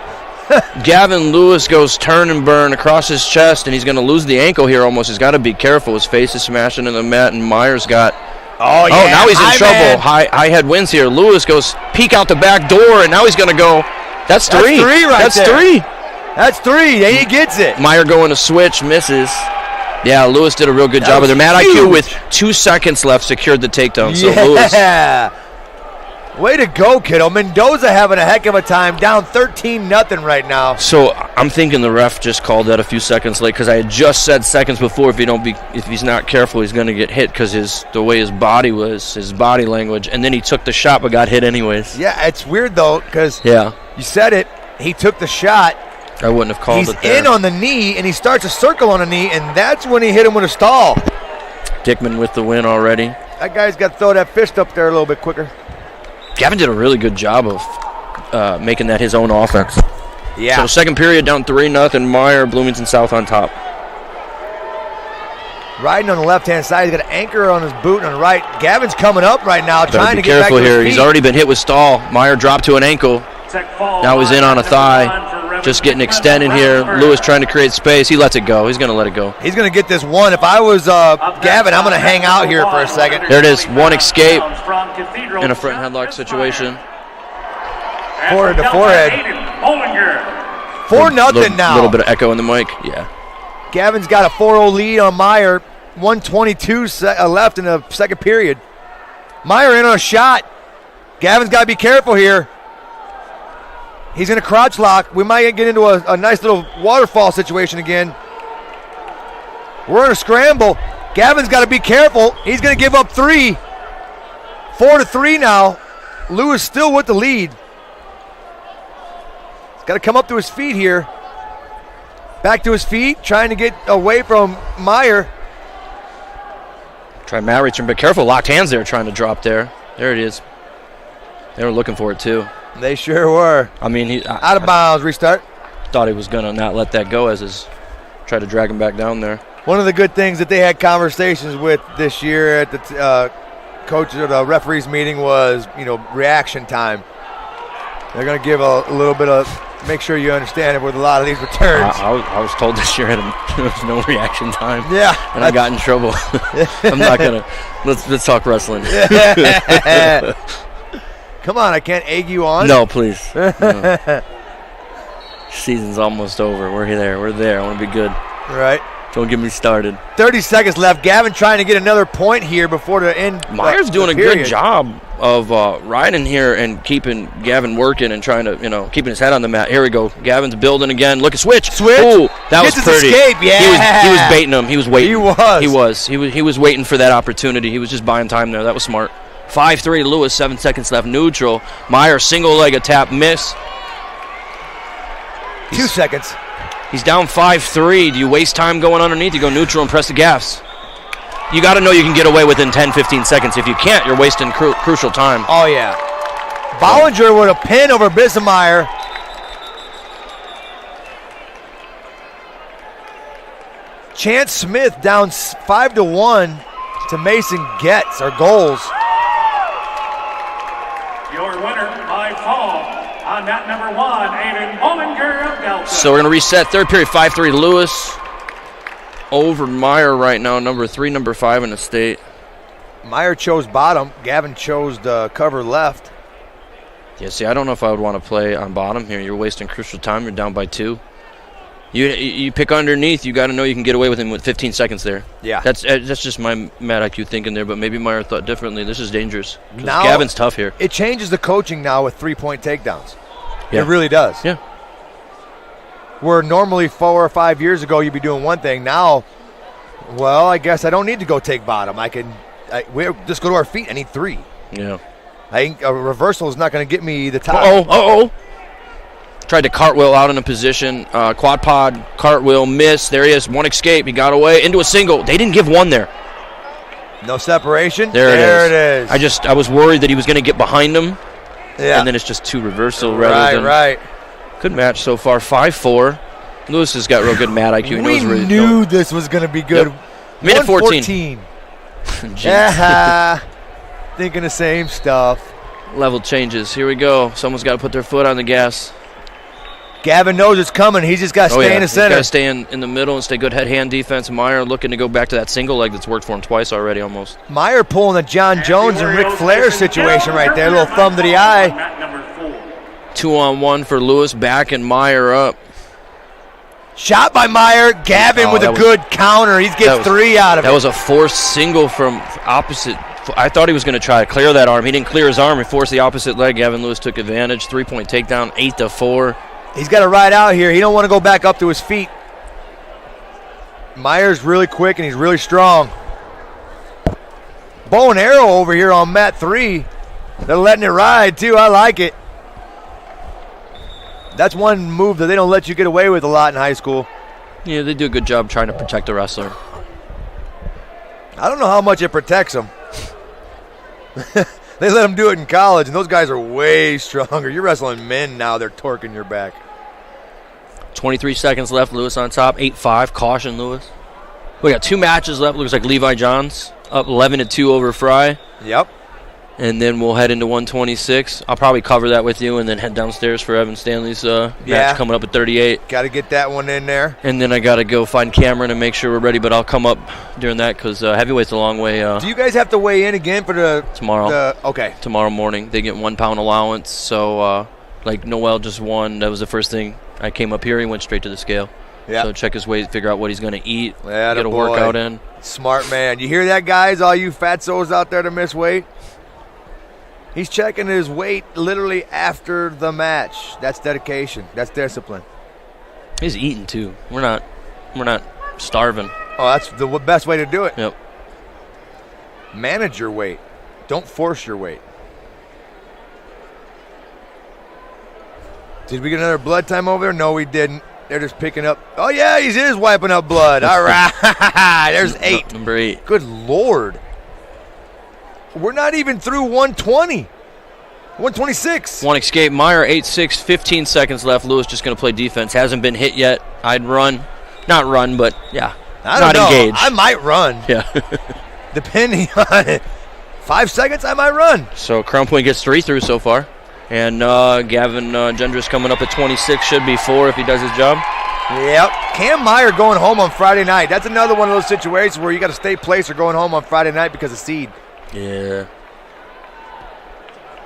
Gavin Lewis goes turn and burn across his chest, and he's going to lose the ankle here almost. He's got to be careful. His face is smashing in the mat, and Meyer's got... Oh, now he's in trouble. High head wins here. Lewis goes peek out the back door, and now he's going to go... That's 3. That's 3 right That's there. 3. That's 3. He gets it. Meyer going to switch, misses. Yeah, Lewis did a real good job of there. Matt IQ with 2 seconds left secured the takedown. So Lewis. Way to go, kiddo. Mendoza having a heck of a time, down 13-0 right now. So I'm thinking the ref just called that a few seconds late because I had just said seconds before if he's not careful, he's going to get hit because the way his body was, his body language, and then he took the shot but got hit anyways. Yeah, it's weird though because you said it. He took the shot. I wouldn't have called it there. He's in on the knee, and he starts a circle on the knee, and that's when he hit him with a stall. Dickman with the win already. That guy's got to throw that fist up there a little bit quicker. Gavin did a really good job of making that his own offense. Yeah. So second period down 3-0. Meyer, Bloomington South on top. Riding on the left-hand side. He's got an anchor on his boot on the right. Gavin's coming up right now, trying to get back to his feet. He's already been hit with stall. Meyer dropped to an ankle. Now he's in on a thigh. Just getting extended here. Lewis trying to create space. He lets it go. He's going to let it go. He's going to get this one. If I was Gavin, I'm going to hang out here for a second. There it is. One escape in a front headlock situation. Forehead to forehead. 4-0 now. A little bit of echo in the mic. Yeah. Gavin's got a 4-0 lead on Meyer. 1:22 left in the second period. Meyer in on a shot. Gavin's got to be careful here. He's in a crouch lock. We might get into a nice little waterfall situation again. We're in a scramble. Gavin's got to be careful. He's going to give up 3. 4-3 now. Lewis still with the lead. He's got to come up to his feet here. Back to his feet, trying to get away from Meyer. Try Matt reaching, but careful. Locked hands there, trying to drop there. There it is. They were looking for it too. They sure were. I mean, out of bounds, restart. Thought he was going to not let that go as his try to drag him back down there. One of the good things that they had conversations with this year at the coaches or the referees meeting was, reaction time. They're going to give a little bit of, make sure you understand it with a lot of these returns. I was told this year there was no reaction time. Yeah. And I got in trouble. I'm not going to. Let's talk wrestling. Come on, I can't egg you on. No, please. No. Season's almost over. We're there. I want to be good. Right. Don't get me started. 30 seconds left. Gavin trying to get another point here before the end. Meyer's doing a good job of riding here and keeping Gavin working and trying to, keeping his head on the mat. Here we go. Gavin's building again. Look at switch. Ooh, that was pretty. Escape. Yeah. He was baiting him. He was waiting. He was waiting for that opportunity. He was just buying time there. That was smart. 5-3 Lewis, 7 seconds left, neutral. Meyer, single leg attack, miss. 2 seconds. He's down 5-3. Do you waste time going underneath? You go neutral and press the gas. You got to know you can get away within 10, 15 seconds. If you can't, you're wasting crucial time. Oh, yeah. Bollinger with a pin over Bissemeyer. Chance Smith down 5-1 to Mason Getz, our goals. Your winner by fall on mat number 1, Aiden Bollinger of Delta. So we're going to reset. Third period, 5-3 Lewis. Over Meyer right now, number 3, number 5 in the state. Meyer chose bottom. Gavin chose the cover left. Yeah, see, I don't know if I would want to play on bottom here. You're wasting crucial time. You're down by 2. You pick underneath. You got to know you can get away with him with 15 seconds there. Yeah. That's just my Mad IQ thinking there, but maybe Meyer thought differently. This is dangerous. Now, Gavin's tough here. It changes the coaching now with 3-point takedowns. Yeah. It really does. Yeah. Where normally 4 or 5 years ago you'd be doing one thing. Now, well, I guess I don't need to go take bottom. We just go to our feet. I need 3. Yeah. I think a reversal is not going to get me the top. Tried to cartwheel out in a position. Quad pod, cartwheel, miss. There he is. One escape. He got away into a single. They didn't give one there. No separation. There it is. I was worried that he was going to get behind him. Yeah. And then it's just 2 reversal rather than. Right. Good match so far. 5-4. Lewis has got real good mat IQ. He knows where we knew this was going to be good. Yep. Minute 14. Yeah. Thinking the same stuff. Level changes. Here we go. Someone's got to put their foot on the gas. Gavin knows it's coming. He's just got to stay in the center. He's got to stay in the middle and stay good head-hand defense. Meyer looking to go back to that single leg that's worked for him twice already almost. Meyer pulling the John Jones and Ric Flair situation right there. A little thumb to the eye. 2-on-1 for Lewis, back and Meyer up. Shot by Meyer. Gavin with a good counter. He gets 3 out of it. That was a forced single from opposite. I thought he was going to try to clear that arm. He didn't clear his arm. He forced the opposite leg. Gavin Lewis took advantage. 3-point takedown, 8-4. He's got to ride out here. He don't want to go back up to his feet. Meyer's really quick and he's really strong. Bow and arrow over here on mat 3. They're letting it ride too. I like it. That's one move that they don't let you get away with a lot in high school. Yeah, they do a good job trying to protect the wrestler. I don't know how much it protects them. They let them do it in college, and those guys are way stronger. You're wrestling men now. They're torquing your back. 23 seconds left. Lewis on top. 8-5. Caution, Lewis. We got 2 matches left. Looks like Levi Johns up 11-2 over Fry. Yep. And then we'll head into 126. I'll probably cover that with you and then head downstairs for Evan Stanley's match coming up at 38. Got to get that one in there. And then I got to go find Cameron and make sure we're ready, but I'll come up during that because heavyweight's a long way. Do you guys have to weigh in again for the tomorrow? Okay. Tomorrow morning. They get 1 pound allowance. So, like Noel just won. That was the first thing. I came up here. He went straight to the scale. Yeah. So check his weight, figure out what he's going to eat, get a workout in. Smart man. You hear that, guys? All you fatzos out there to miss weight? He's checking his weight literally after the match. That's dedication. That's discipline. He's eating too. We're not starving. Oh, that's the best way to do it. Yep. Manage your weight. Don't force your weight. Did we get another blood time over there? No, we didn't. They're just picking up. Oh, yeah, he is wiping up blood. All right. There's 8. Number 8. Good Lord. We're not even through 120. 126. One escape. Meyer 8-6, 15 seconds left. Lewis just going to play defense. Hasn't been hit yet. I'd run. Not run, but, yeah. I don't know. Engaged. I might run. Yeah. Depending on it. 5 seconds, I might run. So Crown Point gets 3 through so far. And Gavin Gendris coming up at 26. Should be 4 if he does his job. Yep. Cam Meyer going home on Friday night. That's another one of those situations where you got to stay placed or going home on Friday night because of seed. Yeah.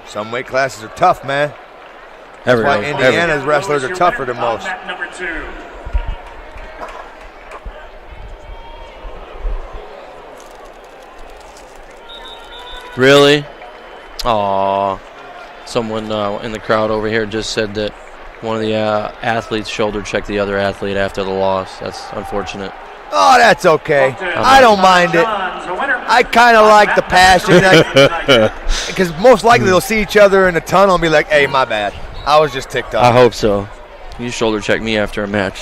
Some weight classes are tough, man. That's why Indiana's wrestlers are tougher than most. Number 2. Really? Aw. Someone in the crowd over here just said that one of the athletes shoulder checked the other athlete after the loss. That's unfortunate. Oh, that's okay. I don't mind it. I kind of like the passion. Because most likely they'll see each other in the tunnel and be like, hey, my bad. I was just ticked off. I hope so. You shoulder check me after a match.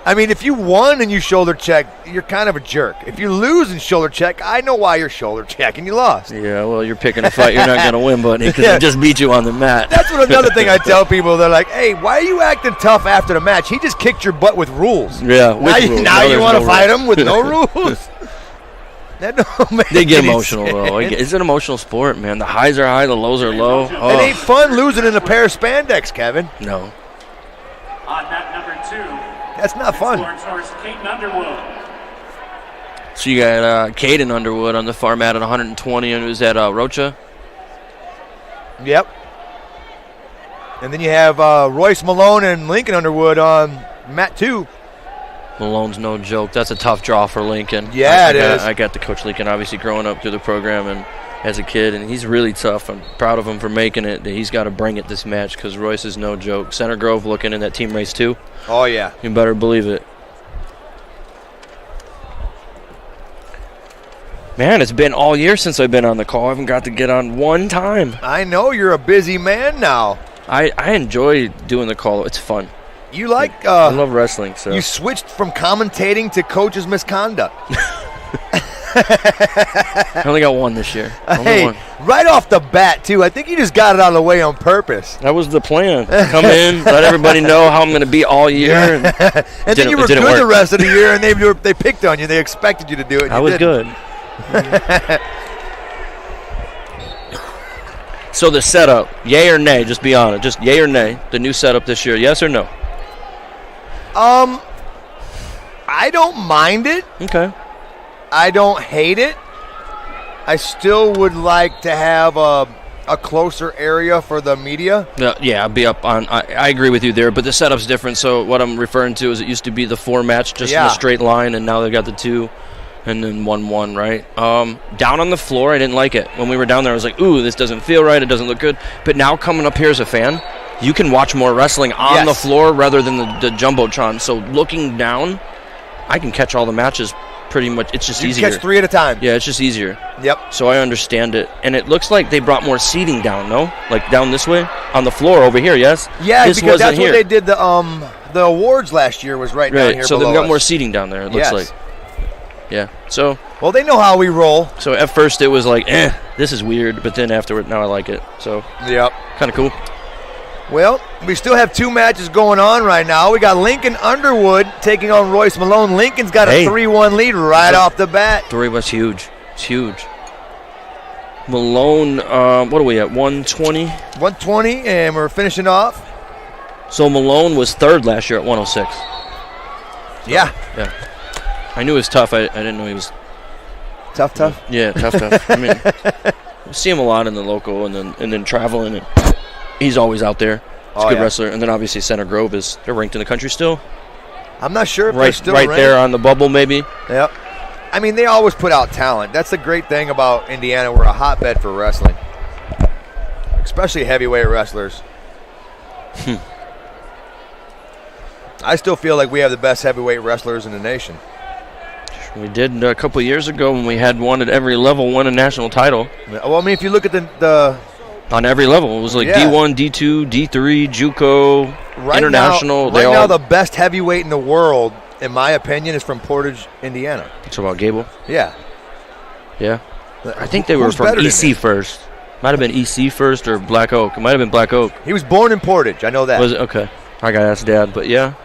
I mean, if you won and you shoulder check, you're kind of a jerk. If you lose and shoulder check, I know why you're shoulder checking. You lost. Yeah, well, you're picking a fight you're not going to win, buddy, because he just beat you on the mat. That's what another thing I tell people. They're like, hey, why are you acting tough after the match? He just kicked your butt with rules. Yeah, with rules. Now you want to fight him with no rules? That don't make They get any emotional, though. It's an emotional sport, man. The highs are high, the lows are low. Oh. It ain't fun losing in a pair of spandex, Kevin. No. On mat number 2. That's not fun. So you got Caden Underwood on the far mat at 120, and who's that, Rocha? Yep. And then you have Royce Malone and Lincoln Underwood on mat 2. Malone's no joke. That's a tough draw for Lincoln. Yeah, it is. I got to coach Lincoln, obviously, growing up through the program and as a kid, and he's really tough. I'm proud of him for making it. He's got to bring it this match because Royce is no joke. Center Grove looking in that team race, too. Oh, yeah. You better believe it. Man, it's been all year since I've been on the call. I haven't got to get on one time. I know you're a busy man now. I enjoy doing the call. It's fun. You like... I love wrestling. So you switched from commentating to coach's misconduct. I only got one this year. Hey, one. Right off the bat, too. I think you just got it out of the way on purpose. That was the plan. Come in, let everybody know how I'm going to be all year. Yeah. And then you were good the rest of the year, and they picked on you. They expected you to do it. I was good. So the setup, yay or nay? Just be honest. Just yay or nay. The new setup this year, yes or no? I don't mind it. Okay. I don't hate it. I still would like to have a a closer area for the media. Yeah, I'll be up on. I agree with you there, but the setup's different. So what I'm referring to is it used to be the 4 match just in a straight line, and now they've got the 2 and then 1-1, right? Down on the floor, I didn't like it. When we were down there, I was like, ooh, this doesn't feel right. It doesn't look good. But now coming up here as a fan, you can watch more wrestling on the floor rather than the Jumbotron. So looking down, I can catch all the matches pretty much. It's just easier. You catch 3 at a time. Yeah, it's just easier. Yep. So I understand it. And it looks like they brought more seating down, no? Like down this way? On the floor over here, yes? Yeah, this because that's here. what they did the awards last year was right down here so below they've got us. more seating down there, it looks like. Yeah. So well, they know how we roll. So at first it was like, this is weird, but then afterward, now I like it. So yep. Kind of cool. Well, we still have 2 matches going on right now. We got Lincoln Underwood taking on Royce Malone. Lincoln's got a 3-1 lead right off the bat. 3 was huge. It's huge. Malone, what are we at, 120? 120, and we're finishing off. So Malone was 3rd last year at 106. Yeah. I knew it was tough. I didn't know he was... Tough? Yeah, tough. I mean, I see him a lot in the local and then traveling, and he's always out there. He's a good wrestler. And then obviously Center Grove they're ranked in the country still. I'm not sure if they're still ranked. Right there on the bubble, maybe. Yep. I mean, they always put out talent. That's the great thing about Indiana. We're a hotbed for wrestling, especially heavyweight wrestlers. I still feel like we have the best heavyweight wrestlers in the nation. We did a couple years ago when we had one at every level won a national title. Well, I mean, if you look at the on every level, it was like D1, D2, D3, JUCO, international. Now, the best heavyweight in the world, in my opinion, is from Portage, Indiana. So about Gable? Yeah. I think they were from EC first. Might have been EC first or Black Oak. It might have been Black Oak. He was born in Portage. I know that. Was it? Okay. I got to ask Dad, but yeah.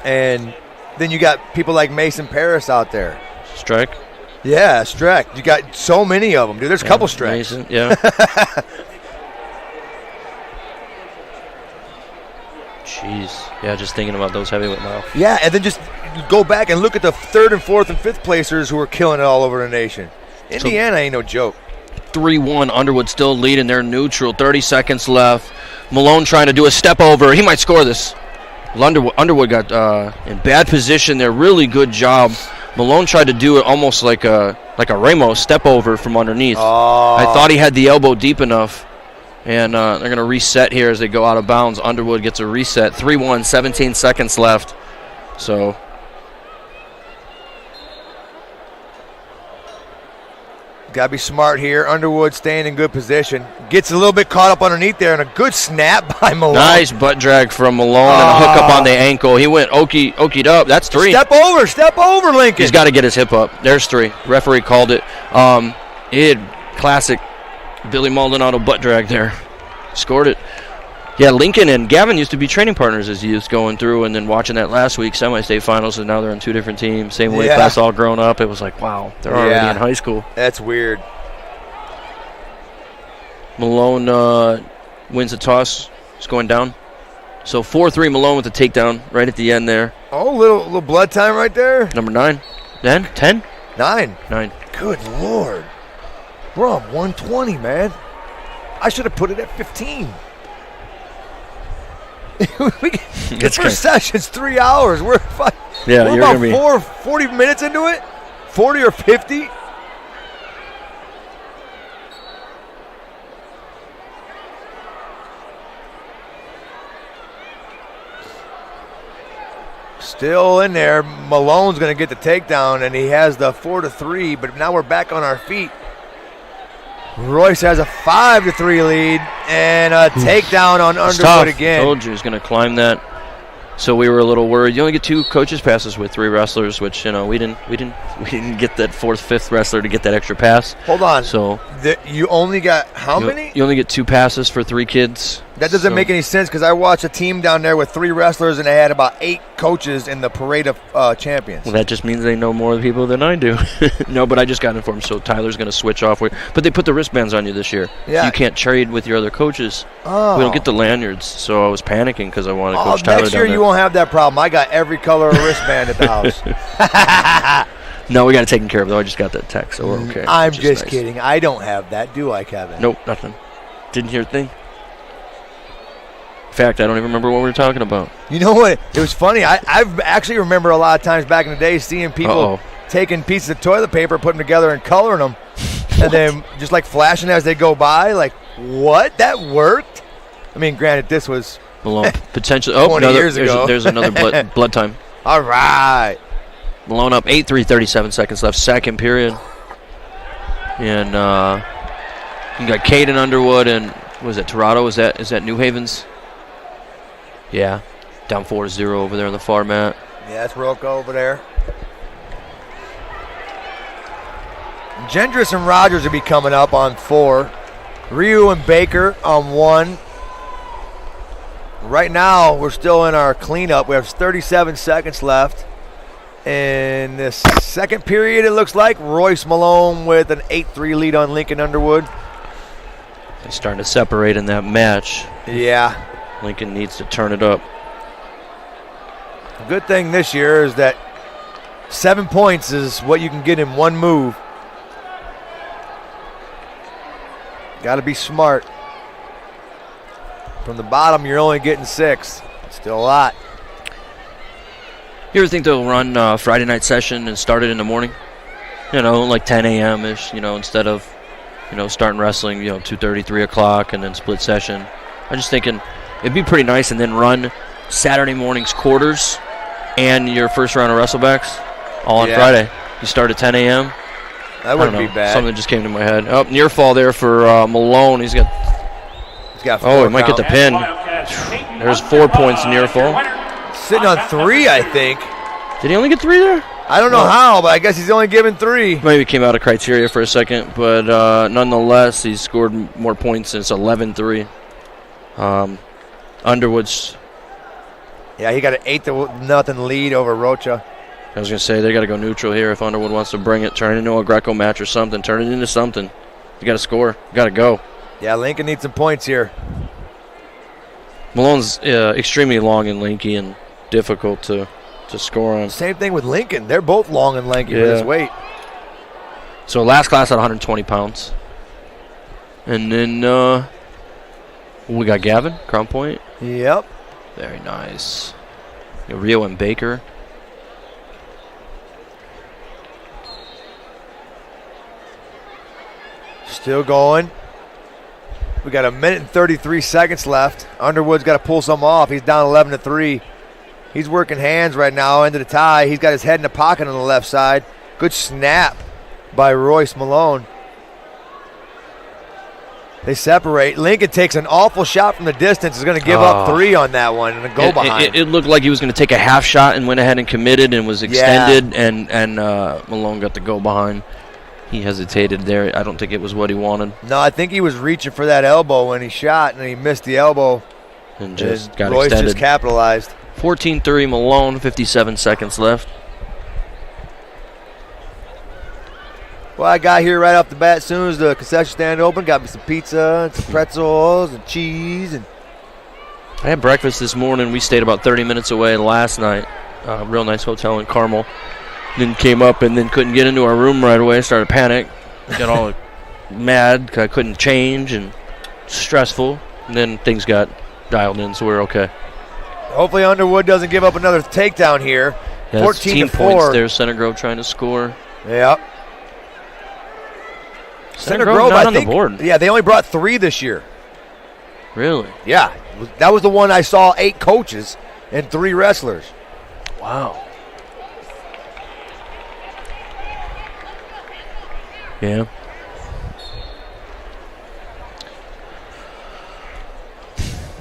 And then you got people like Mason Paris out there. Strike? Yeah, Streck. You got so many of them, dude. There's a couple Strecks. Mason, yeah. Jeez. Yeah, just thinking about those heavyweight now. Yeah, and then just go back and look at the 3rd and 4th and 5th placers who are killing it all over the nation. Indiana ain't no joke. 3-1. Underwood still leading. They're neutral. 30 seconds left. Malone trying to do a step over. He might score this. Underwood got in bad position there. Really good job. Malone tried to do it almost like a Ramos step over from underneath. I thought he had the elbow deep enough. And they're going to reset here as they go out of bounds. Underwood gets a reset. 3-1, 17 seconds left. So got to be smart here. Underwood staying in good position. Gets a little bit caught up underneath there, and a good snap by Malone. Nice butt drag from Malone and a hook up on the ankle. He went okied up. That's 3. Step over, Lincoln. He's got to get his hip up. There's 3. Referee called it. Classic Billy Maldonado butt drag there. Scored it. Yeah, Lincoln and Gavin used to be training partners as youth going through, and then watching that last week, semi-state finals, and now they're on 2 different teams. Same weight class, all grown up. It was like, wow, they're already in high school. That's weird. Malone wins the toss. It's going down. So 4-3 Malone with the takedown right at the end there. Oh, little blood time right there. Number 9. Then 10? 9. Good Lord. We're on 120, man. I should have put it at 15. The first session's 3 hours. We're about 40 minutes into it. 40 or 50. Still in there. Malone's going to get the takedown, and he has the 4-3. But now we're back on our feet. Royce has a 5-3 lead and a takedown on Underwood again. Told you he was going to climb that. So we were a little worried. You only get 2 coaches passes with 3 wrestlers, which we didn't get that 4th, 5th wrestler to get that extra pass. Hold on. So you only got how many? You only get 2 passes for 3 kids. That doesn't make any sense because I watched a team down there with 3 wrestlers and they had about 8 coaches in the parade of champions. Well, that just means they know more people than I do. No, but I just got informed, so Tyler's going to switch off. But they put the wristbands on you this year. Yeah. You can't trade with your other coaches. Oh. We don't get the lanyards, so I was panicking because I wanted Coach Tyler next year down there. You won't have that problem. I got every color of wristband at the house. No, we got it taken care of, though. I just got that text, so we're okay. I'm just kidding. I don't have that, do I, Kevin? Nope, nothing. Didn't hear a thing. In fact, I don't even remember what we were talking about. You know what? It was funny. I've actually remember a lot of times back in the day seeing people taking pieces of toilet paper, putting them together, and coloring them, and then just like flashing as they go by. Like, what? That worked? I mean, granted, this was Malone potentially. 20 years ago. There's another blood time. All right. Malone up 8-3, 37 seconds left, second period. And you got Caden Underwood and was it Toronto? Is that New Haven's? Yeah, down 4-0 over there on the far mat. Yeah, that's Rocco over there. Gendris and Rogers will be coming up on 4. Ryu and Baker on 1. Right now, we're still in our cleanup. We have 37 seconds left. In this second period, it looks like Royce Malone with an 8-3 lead on Lincoln Underwood. They're starting to separate in that match. Yeah. Lincoln needs to turn it up. The good thing this year is that 7 points is what you can get in one move. Got to be smart. From the bottom, you're only getting 6. Still a lot. You ever think they'll run Friday night session and start it in the morning? You know, like 10 a.m.-ish, you know, instead of, you know, starting wrestling, you know, 2:30, 3 o'clock, and then split session. I'm just thinking it'd be pretty nice, and then run Saturday morning's quarters and your first round of wrestlebacks all on Friday. You start at 10 a.m. That wouldn't be bad. Something just came to my head. Oh, near fall there for Malone. He's got 4 he might get the pin. There's 4 points near fall. Sitting on 3, I think. Did he only get 3 there? I don't know how, but I guess he's only given 3. Maybe came out of criteria for a second, but nonetheless, he's scored more points since 11-3. Underwood's. Yeah, he got an 8-0 lead over Rocha. I was going to say, they got to go neutral here if Underwood wants to bring it, turn it into a Greco match or something, turn it into something. You got to score. You got to go. Yeah, Lincoln needs some points here. Malone's extremely long and lanky and difficult to score on. Same thing with Lincoln. They're both long and lanky for this weight. So last class at 120 pounds. And then we got Gavin, Crown Point. Yep. Very nice. Rio and Baker. Still going. We got 1 minute and 33 seconds left. Underwood's got to pull some off. He's down 11-3. He's working hands right now into the tie. He's got his head in the pocket on the left side. Good snap by Royce Malone. They separate. Lincoln takes an awful shot from the distance. Is going to give up 3 on that one and go behind. It looked like he was going to take a half shot and went ahead and committed and was extended, and Malone got the go behind. He hesitated there. I don't think it was what he wanted. No, I think he was reaching for that elbow when he shot, and he missed the elbow. And just got Royce extended. Just capitalized. 14-3 Malone, 57 seconds left. Well, I got here right off the bat as soon as the concession stand opened. Got me some pizza and some pretzels and cheese. And I had breakfast this morning. We stayed about 30 minutes away last night. Real nice hotel in Carmel. Then came up and then couldn't get into our room right away. Started to panic. Got all mad because I couldn't change and stressful. And then things got dialed in, so we're okay. Hopefully Underwood doesn't give up another takedown here. Yeah, 14 points there. Center Grove trying to score. Yep. Center Grove not on the board. Yeah, they only brought 3 this year. Really? Yeah. That was the one I saw 8 coaches and 3 wrestlers. Wow. Yeah.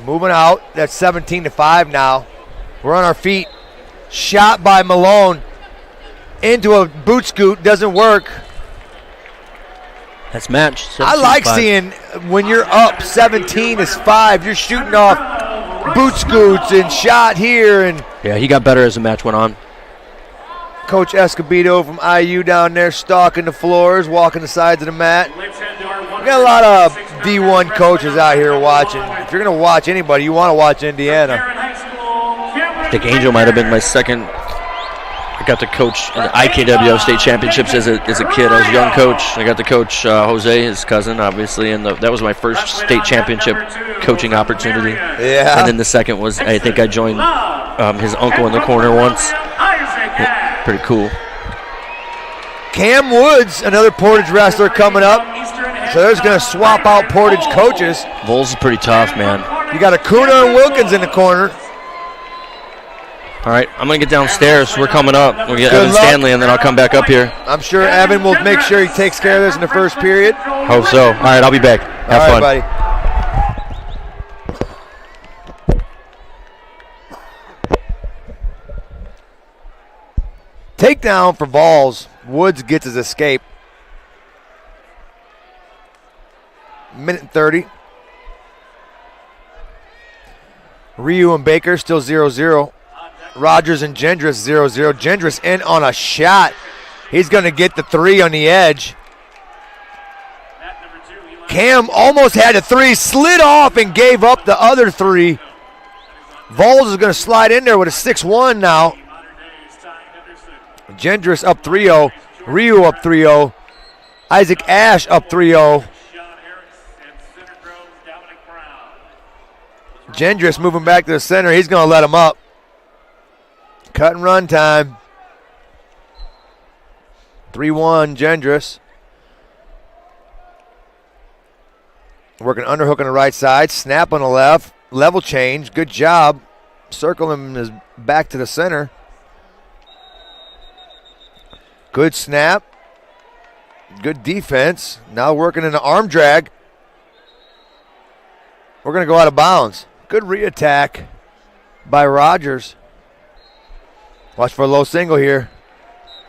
Moving out. That's 17-5 now. We're on our feet. Shot by Malone into a boot scoot. Doesn't work. That's match. I like seeing when you're up 17-5, you're shooting off boot scoots and shot here. And yeah, he got better as the match went on. Coach Escobedo from IU down there stalking the floors, walking the sides of the mat. We got a lot of D1 coaches out here watching. If you're going to watch anybody, you want to watch Indiana. I think Angel might have been my second I got to coach in the IKWO state championships as a kid. I was a young coach. I got to coach Jose, his cousin, obviously, and that was my first state championship coaching opportunity. Yeah. And then the second was, I think I joined his uncle in the corner once. Yeah, pretty cool. Cam Woods, another Portage wrestler coming up. So they're just going to swap out Portage coaches. Vols is pretty tough, man. You got Acuna and Wilkins in the corner. All right, I'm going to get downstairs. We're coming up. We'll get Good Evan luck. Stanley, and then I'll come back up here. I'm sure Evan will make sure he takes care of this in the first period. Hope so. All right, I'll be back. Have All fun. right, buddy. Takedown for Vols. Woods gets his escape. Minute and 30. Ryu and Baker still 0-0. Rogers and Gendris 0-0. Gendris in on a shot. He's going to get the 3 on the edge. Cam almost had a 3, slid off and gave up the other 3. Vols is going to slide in there with a 6-1 now. Gendris up 3-0. Ryu up 3-0. Isaac Ash up 3-0. Gendris moving back to the center. He's going to let him up. Cut and run time. 3-1 Gendris. Working underhook on the right side. Snap on the left. Level change. Good job. Circling his back to the center. Good snap. Good defense. Now working in the arm drag. We're going to go out of bounds. Good re-attack by Rogers. Watch for a low single here.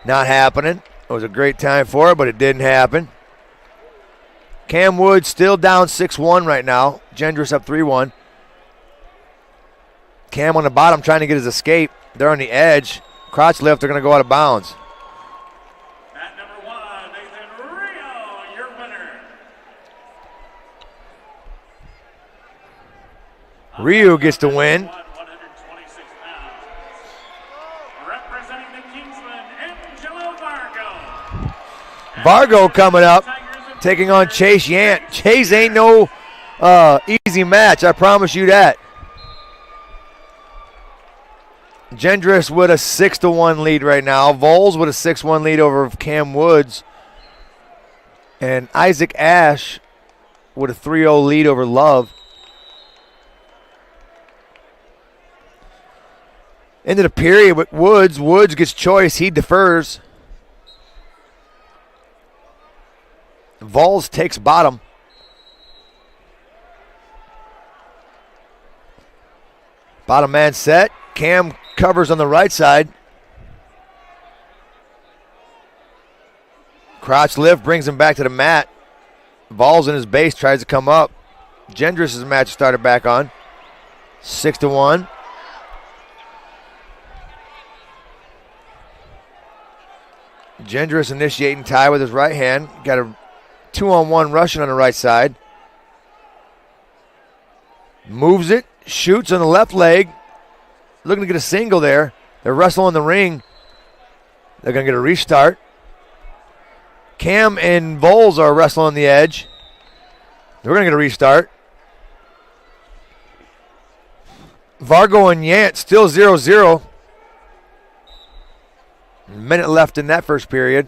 Not happening. It was a great time for it, but it didn't happen. Cam Woods still down 6-1 right now. Gendris up 3-1. Cam on the bottom trying to get his escape. They're on the edge. Crotch lift, they're going to go out of bounds. At number 1, Nathan Rio, your winner. Ryu gets the win. 126 pounds. Representing the Kingsman, Angelo Vargo. Vargo coming up, taking on Chase Yant. Chase ain't no easy match, I promise you that. Gendris with a 6-1 lead right now. Vols with a 6-1 lead over Cam Woods. And Isaac Ash with a 3-0 lead over Love. Into the period with Woods. Woods gets choice. He defers. Vols takes bottom. Bottom man set. Cam covers on the right side. Crotch lift brings him back to the mat. Vols in his base, tries to come up. Gendris' match started back on. 6-1. Gendris initiating tie with his right hand. Got a 2-on-1 Russian on the right side. Moves it, shoots on the left leg. Looking to get a single there. They're wrestling in the ring. They're going to get a restart. Cam and Vols are wrestling on the edge. They're going to get a restart. Vargo and Yant still 0-0. Minute left in that first period.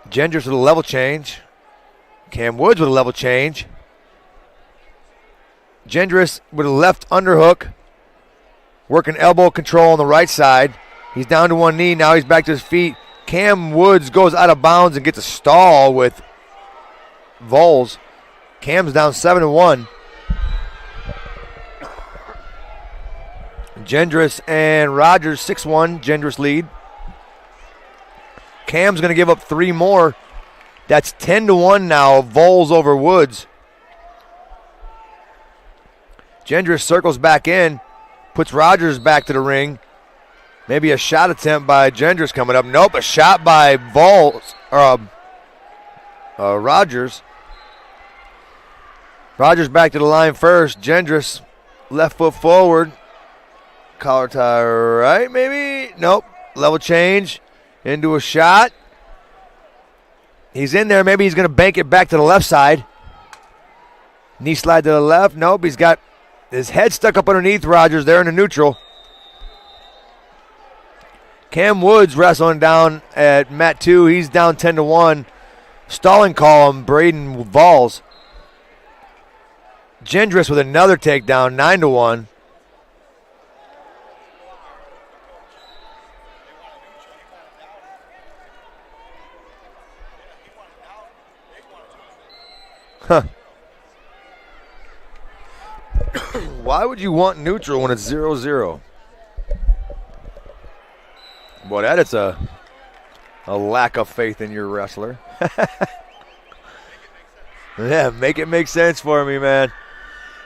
Gendris with a level change. Cam Woods with a level change. Gendris with a left underhook. Working elbow control on the right side. He's down to one knee. Now he's back to his feet. Cam Woods goes out of bounds and gets a stall with Vols. Cam's down 7-1. Gendris and Rogers 6-1. Gendris lead. Cam's going to give up 3 more. That's 10-1 now. Vols over Woods. Gendris circles back in. Puts Rogers back to the ring. Maybe a shot attempt by Gendris coming up. Nope, a shot by Vols. Rogers. Rogers back to the line first. Gendris left foot forward. Collar tie right, maybe? Nope. Level change into a shot. He's in there. Maybe he's going to bank it back to the left side. Knee slide to the left. Nope. He's got his head stuck up underneath Rogers there in the neutral. Cam Woods wrestling down at mat 2. He's down 10-1. Stalling call on Braden Valls. Gendris with another takedown, 9-1. Huh. Why would you want neutral when it's 0-0? Boy, that is a lack of faith in your wrestler. Yeah, make it make sense for me, man.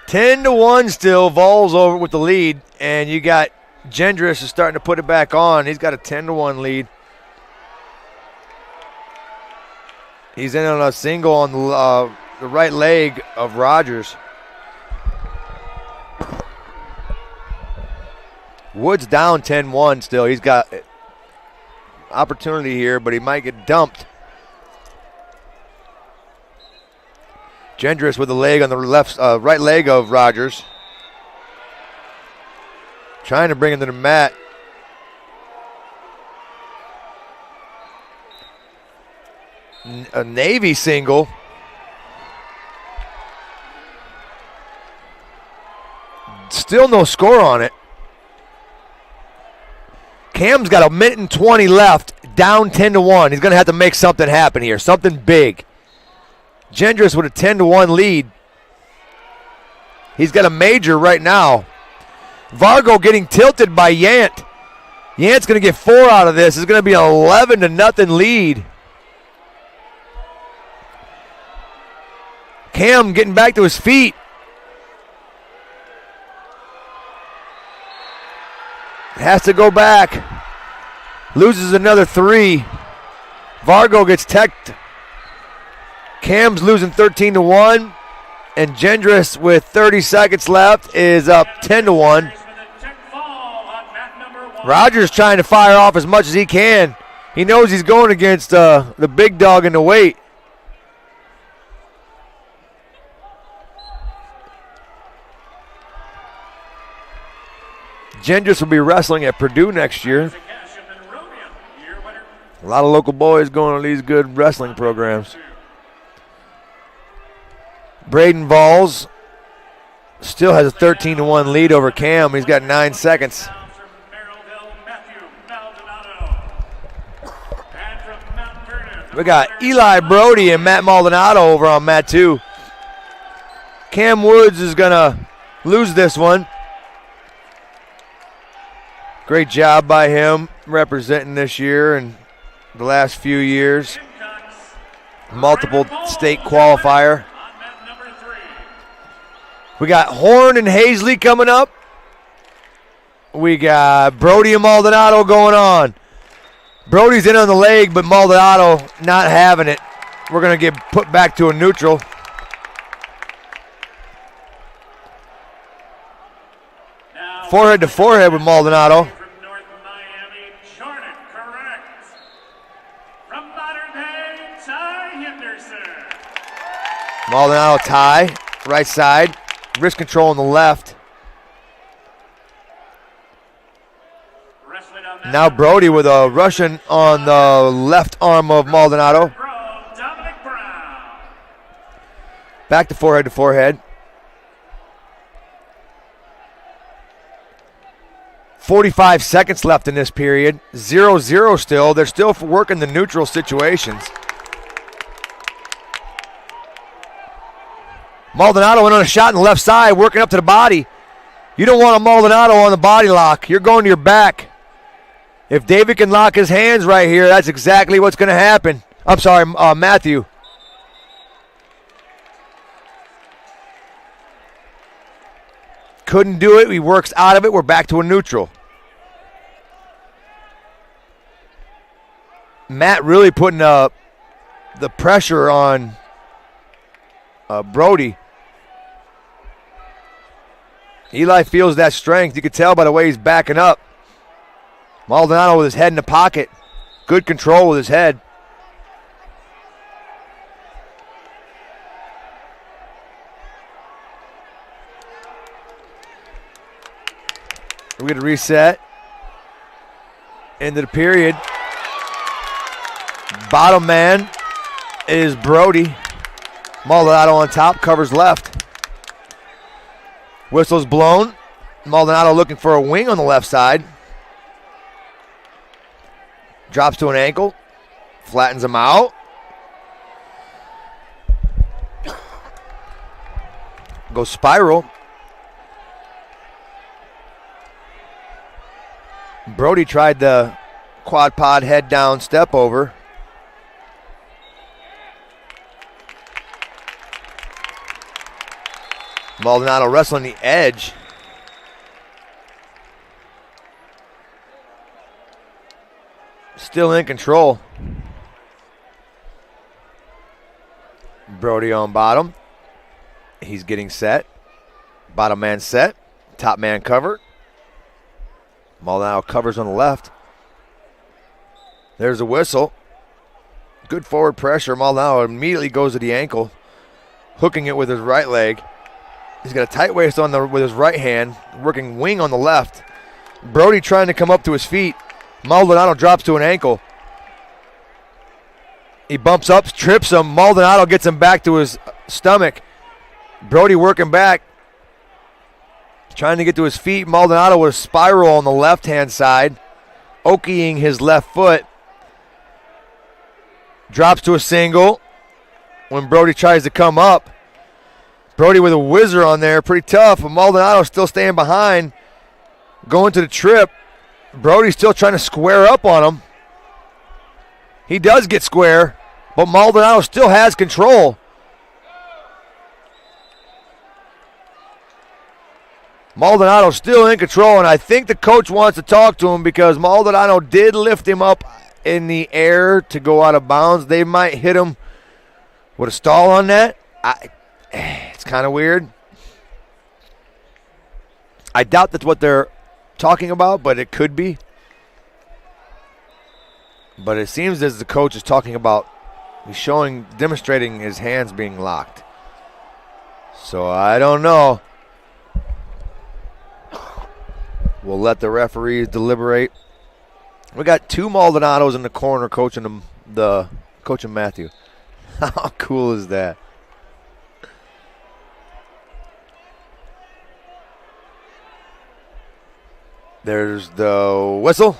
10-1 still. Vols over with the lead, and you got Gendris is starting to put it back on. He's got a 10-1 lead. He's in on a single on the right leg of Rogers. Woods down 10-1 still. He's got opportunity here, but he might get dumped. Gendris with the leg on the right leg of Rogers. Trying to bring him to the mat. A Navy single. Still no score on it. Cam's got a minute and 20 left, down 10-1. He's going to have to make something happen here, something big. Gendris with a 10-1 lead. He's got a major right now. Vargo getting tilted by Yant. Yant's going to get 4 out of this. It's going to be an 11-0 lead. Cam getting back to his feet. Has to go back. Loses another 3. Vargo gets teched. Cam's losing 13-1. And Gendris with 30 seconds left is up 10-1. Rogers trying to fire off as much as he can. He knows he's going against the big dog in the weight. Gendris will be wrestling at Purdue next year. A lot of local boys going on these good wrestling programs. Braden Valls still has a 13-1 lead over Cam. He's got 9 seconds. We got Eli Brody and Matt Maldonado over on mat 2. Cam Woods is going to lose this one. Great job by him representing this year and the last few years. Multiple state qualifier. We got Horn and Hazley coming up. We got Brody and Maldonado going on. Brody's in on the leg, but Maldonado not having it. We're going to get put back to a neutral. Forehead to forehead with Maldonado. Maldonado tie, right side. Wrist control on the left. Now Brody with a Russian on the left arm of Maldonado. Back to forehead. 45 seconds left in this period. 0-0 still. They're still working the neutral situations. Maldonado went on a shot on the left side, working up to the body. You don't want a Maldonado on the body lock. You're going to your back. If David can lock his hands right here, that's exactly what's going to happen. I'm sorry, Matthew. Couldn't do it. He works out of it. We're back to a neutral. Matt really putting the pressure on Brody. Eli feels that strength. You can tell by the way he's backing up. Maldonado with his head in the pocket. Good control with his head. We get a reset. Into the period. Bottom man is Brody. Maldonado on top, covers left. Whistle's blown. Maldonado looking for a wing on the left side. Drops to an ankle. Flattens him out. Goes spiral. Brody tried the quad pod head down step over. Maldonado wrestling the edge. Still in control. Brody on bottom. He's getting set. Bottom man set. Top man covered. Maldonado covers on the left. There's a whistle. Good forward pressure. Maldonado immediately goes to the ankle, hooking it with his right leg. He's got a tight waist with his right hand, working wing on the left. Brody trying to come up to his feet. Maldonado drops to an ankle. He bumps up, trips him. Maldonado gets him back to his stomach. Brody working back, trying to get to his feet. Maldonado with a spiral on the left-hand side, okeying his left foot. Drops to a single when Brody tries to come up. Brody with a whizzer on there, pretty tough, but Maldonado still staying behind, going to the trip. Brody's still trying to square up on him. He does get square, but Maldonado still has control. Maldonado still in control, and I think the coach wants to talk to him because Maldonado did lift him up in the air to go out of bounds. They might hit him with a stall on that. It's kind of weird. I doubt that's what they're talking about, but it could be. But it seems as the coach is talking about, he's demonstrating his hands being locked. So I don't know. We'll let the referees deliberate. We got two Maldonados in the corner coaching Matthew. How cool is that? There's the whistle.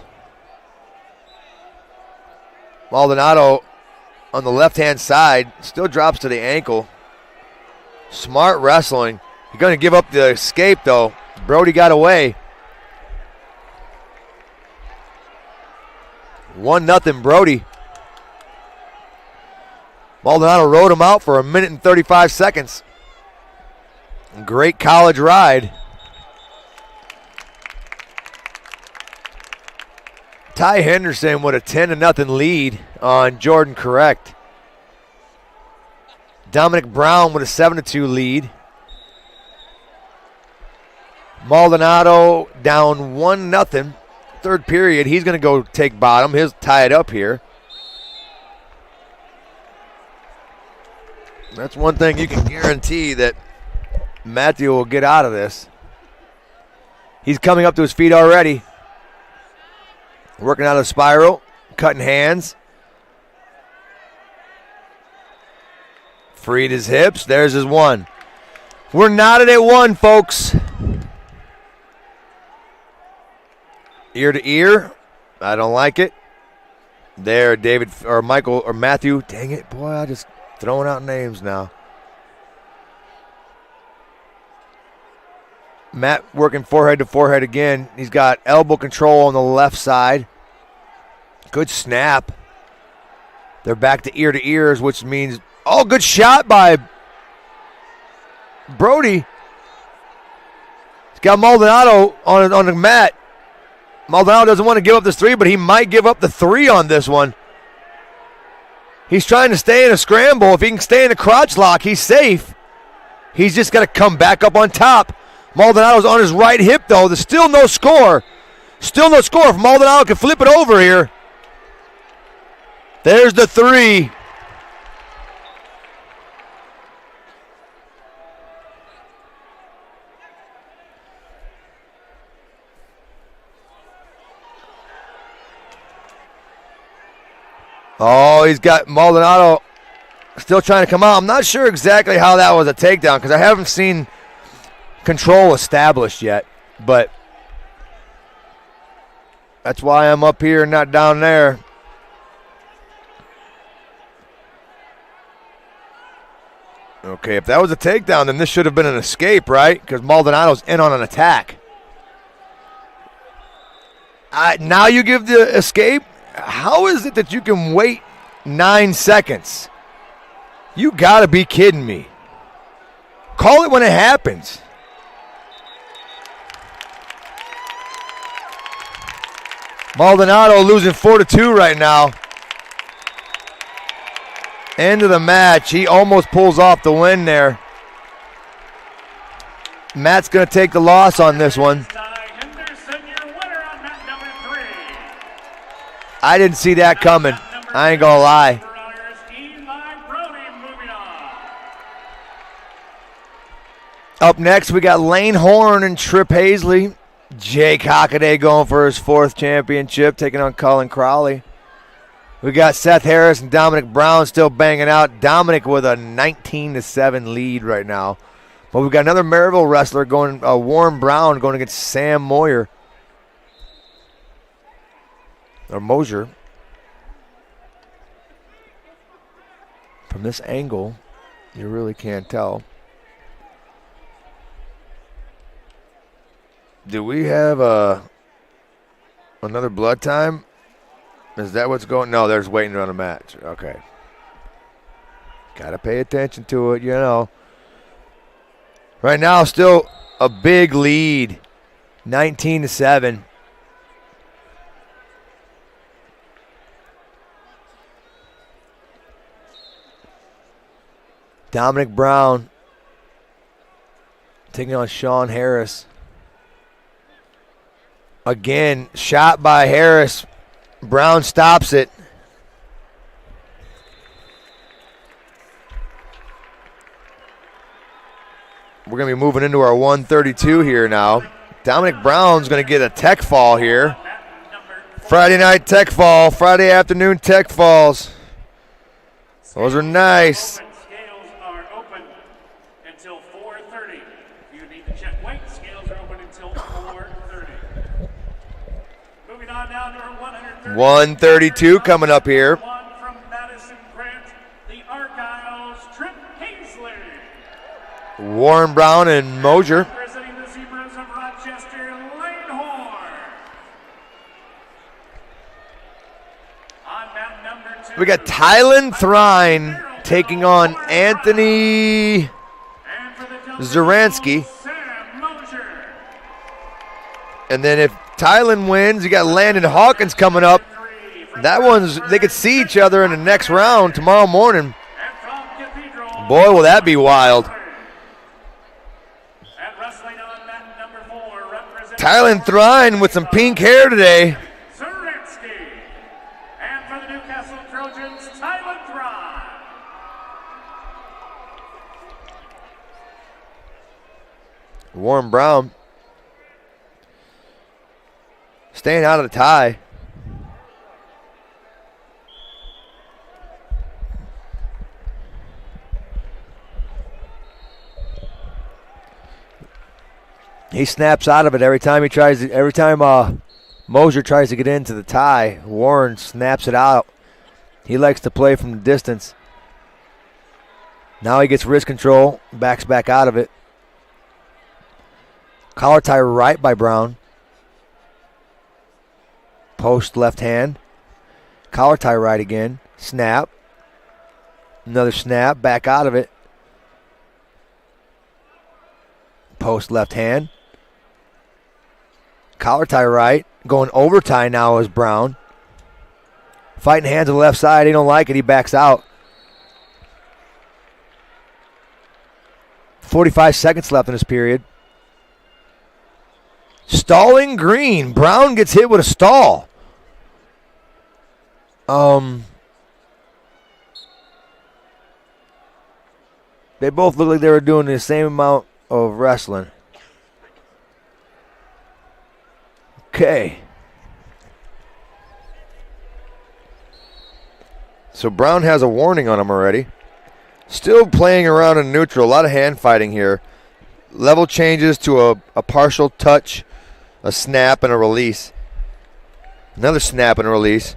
Maldonado on the left-hand side still drops to the ankle. Smart wrestling. He's going to give up the escape, though. Brody got away. 1-0 Brody. Maldonado rode him out for 1 minute and 35 seconds. Great college ride. Ty Henderson with a 10-0 lead on Jordan Correct. Dominic Brown with a 7-2 lead. Maldonado down 1-0. Third period, he's going to go take bottom. He'll tie it up here. That's one thing you can guarantee that Matthew will get out of this. He's coming up to his feet already. Working out of spiral, cutting hands. Freed his hips. There's his one. We're knotted at 1, folks. Ear to ear. I don't like it. There, David or Michael or Matthew. Dang it, boy, I just throwing out names now. Matt working forehead to forehead again. He's got elbow control on the left side. Good snap. They're back to ears, which means, oh, good shot by Brody. He's got Maldonado on the mat. Maldonado doesn't want to give up this 3, but he might give up the 3 on this one. He's trying to stay in a scramble. If he can stay in a crotch lock, he's safe. He's just got to come back up on top. Maldonado's on his right hip, though. There's still no score. Still no score. If Maldonado can flip it over here. There's the 3. Oh, he's got Maldonado still trying to come out. I'm not sure exactly how that was a takedown because I haven't seen control established yet, but that's why I'm up here and not down there. Okay, if that was a takedown, then this should have been an escape, right? Because Maldonado's in on an attack. Now you give the escape? How is it that you can wait 9 seconds? You got to be kidding me. Call it when it happens. Maldonado losing 4-2 right now. End of the match. He almost pulls off the win there. Matt's going to take the loss on this one. I didn't see that coming. I ain't going to lie. Up next, we got Lane Horn and Trip Hazley. Jake Hockaday going for his 4th championship, taking on Colin Crowley. We got Seth Harris and Dominic Brown still banging out. Dominic with a 19-7 lead right now. But we've got another Maryville wrestler going, Warren Brown going against Sam Moyer. Or Mosier. From this angle, you really can't tell. Do we have another blood time? Is that what's going? No, there's waiting on a match. Okay. Got to pay attention to it, you know. Right now, still a big lead. 19-7. Dominic Brown taking on Sean Harris. Again, shot by Harris. Brown stops it. We're going to be moving into our 132 here now. Dominic Brown's going to get a tech fall here. Friday night tech fall. Friday afternoon tech falls. Those are nice. Until 4:30. You need to check weight. Scales are open until 4:30. Moving on now to our 132 coming up here. One from Madison Grant, the Argyles, Trip Hazley. Warren Brown and Mosier. Representing the Zebras of Rochester, Lane Horn. On mat number 2. We got Tylen Thrine taking on Anthony Zaransky. And then if Tylen wins, you got Landon Hawkins coming up. That one's, they could see each other in the next round tomorrow morning. Boy, will that be wild. Tylen Thrine with some pink hair today. And for the Newcastle Trojans, Tylen Thrine. Warren Brown staying out of the tie. He snaps out of it every time he tries. Every time Mosier tries to get into the tie, Warren snaps it out. He likes to play from the distance. Now he gets wrist control, backs back out of it. Collar tie right by Brown. Post left hand. Collar tie right again. Snap. Another snap, back out of it. Post left hand. Collar tie right. Going over tie now is Brown. Fighting hands on the left side. He don't like it. He backs out. 45 seconds left in this period. Stalling green. Brown gets hit with a stall. They both look like they were doing the same amount of wrestling. Okay. So Brown has a warning on him already. Still playing around in neutral. A lot of hand fighting here. Level changes to a partial touch, a snap, and a release. Another snap and a release.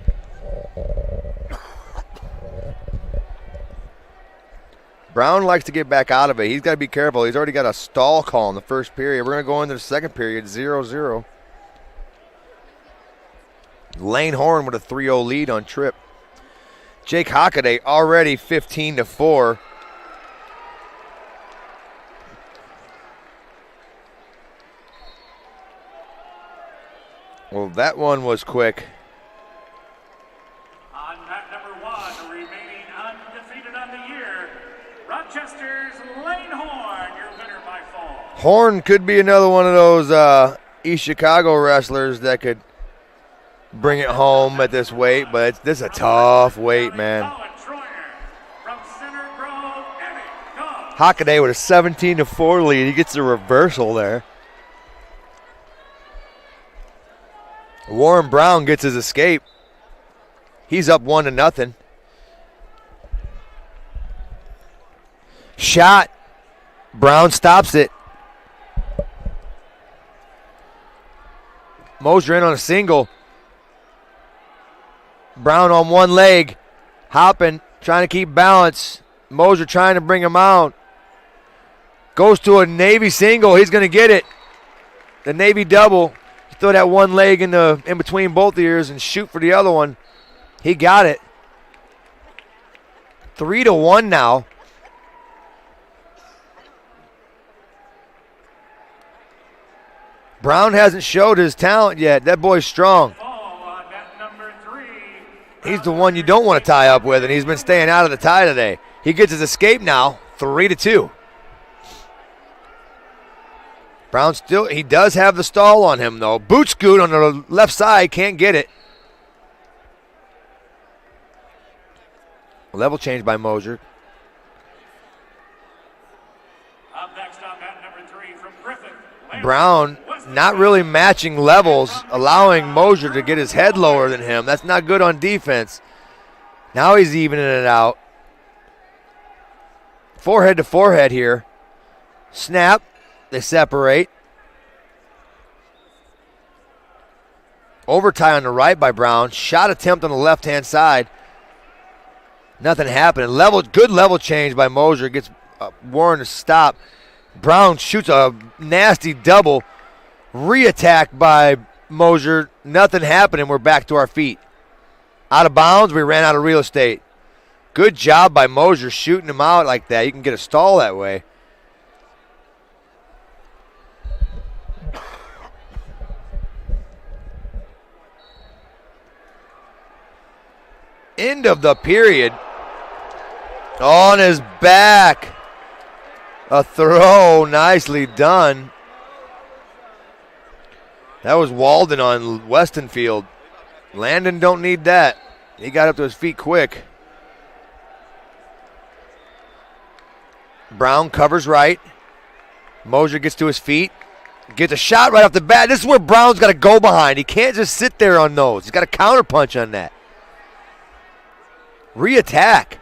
Brown likes to get back out of it. He's got to be careful. He's already got a stall call in the first period. We're going to go into the second period, 0-0. Lane Horn with a 3-0 lead on Tripp. Jake Hockaday already 15-4. Well, that one was quick. On mat number 1, remaining undefeated on the year, Rochester's Lane Horn, your winner by fall. Horn could be another one of those East Chicago wrestlers that could bring it home at this weight, but this is a tough weight, man. Hockaday with a 17-4 lead. He gets a reversal there. Warren Brown gets his escape. He's up 1-0. Shot. Brown stops it. Moser in on a single. Brown on one leg. Hopping, trying to keep balance. Moser trying to bring him out. Goes to a Navy single. He's going to get it. The Navy double. Throw that one leg in between both ears and shoot for the other one. He got it. 3-1 now. Brown hasn't showed his talent yet. That boy's strong. He's the one you don't want to tie up with, and he's been staying out of the tie today. He gets his escape now, 3-2. Brown still, he does have the stall on him, though. Boot scoot on the left side, can't get it. Level change by Moser. Up next on mat number 3 from Griffin. Brown not really matching levels, allowing Moser to get his head lower than him. That's not good on defense. Now he's evening it out. Forehead to forehead here. Snap. They separate. Overtie on the right by Brown. Shot attempt on the left-hand side. Nothing happening. Good level change by Moser. Gets Warren to stop. Brown shoots a nasty double. Re-attack by Moser. Nothing happening. We're back to our feet. Out of bounds. We ran out of real estate. Good job by Moser shooting him out like that. You can get a stall that way. End of the period. On his back. A throw. Nicely done. That was Walden on Westonfield. Landon don't need that. He got up to his feet quick. Brown covers right. Moser gets to his feet. Gets a shot right off the bat. This is where Brown's got to go behind. He can't just sit there on those. He's got to counter punch on that. Re-attack.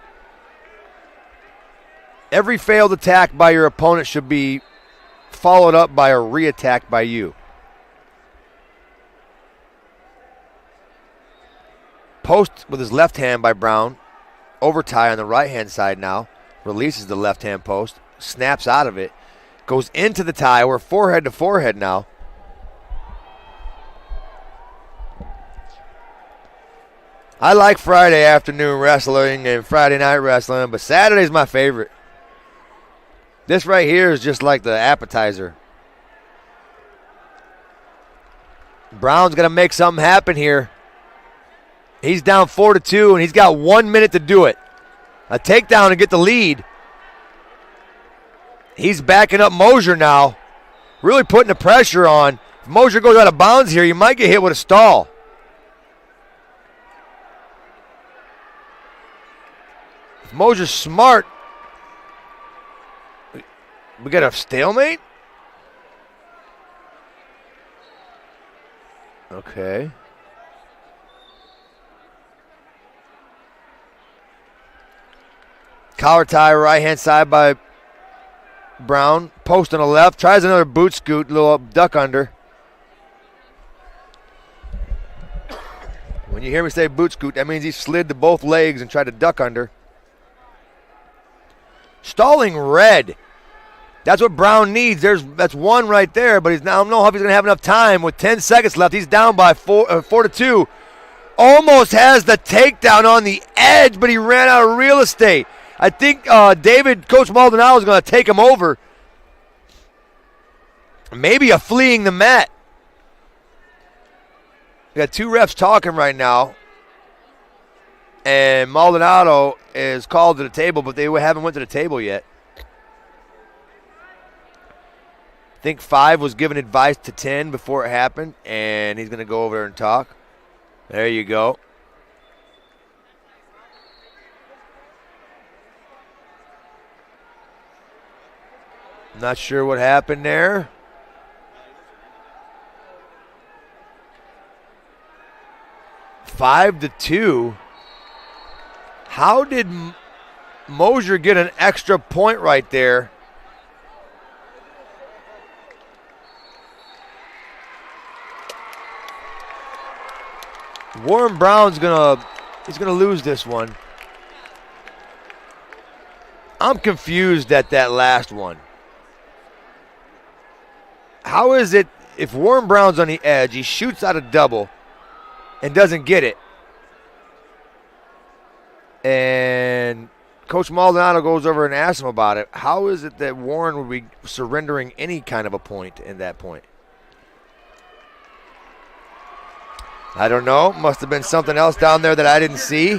Every failed attack by your opponent should be followed up by a re-attack by you. Post with his left hand by Brown. Overtie on the right-hand side now. Releases the left-hand post. Snaps out of it. Goes into the tie. We're forehead to forehead now. I like Friday afternoon wrestling and Friday night wrestling, but Saturday's my favorite. This right here is just like the appetizer. Brown's going to make something happen here. He's down 4-2, and he's got 1 minute to do it. A takedown to get the lead. He's backing up Moser now. Really putting the pressure on. If Mosier goes out of bounds here, you might get hit with a stall. If Mosier's smart, we got a stalemate? Okay. Collar tie, right-hand side by Brown. Post on the left. Tries another boot scoot, little duck under. When you hear me say boot scoot, that means he slid to both legs and tried to duck under. Stalling red. That's what Brown needs. That's one right there, but I don't know if he's going to have enough time. With 10 seconds left, he's down by 4-2. Almost has the takedown on the edge, but he ran out of real estate. I think Coach Maldonado is going to take him over. Maybe a fleeing the mat. We got two refs talking right now. And Maldonado is called to the table, but they haven't went to the table yet. I think 5 was giving advice to 10 before it happened, and he's going to go over there and talk. There you go. Not sure what happened there. Five to 2. How did Mosier get an extra point right there? Warren Brown's gonna lose this one. I'm confused at that last one. How is it if Warren Brown's on the edge, he shoots out a double and doesn't get it, and Coach Maldonado goes over and asks him about it, how is it that Warren would be surrendering any kind of a point in that point? I don't know. Must have been something else down there that I didn't see.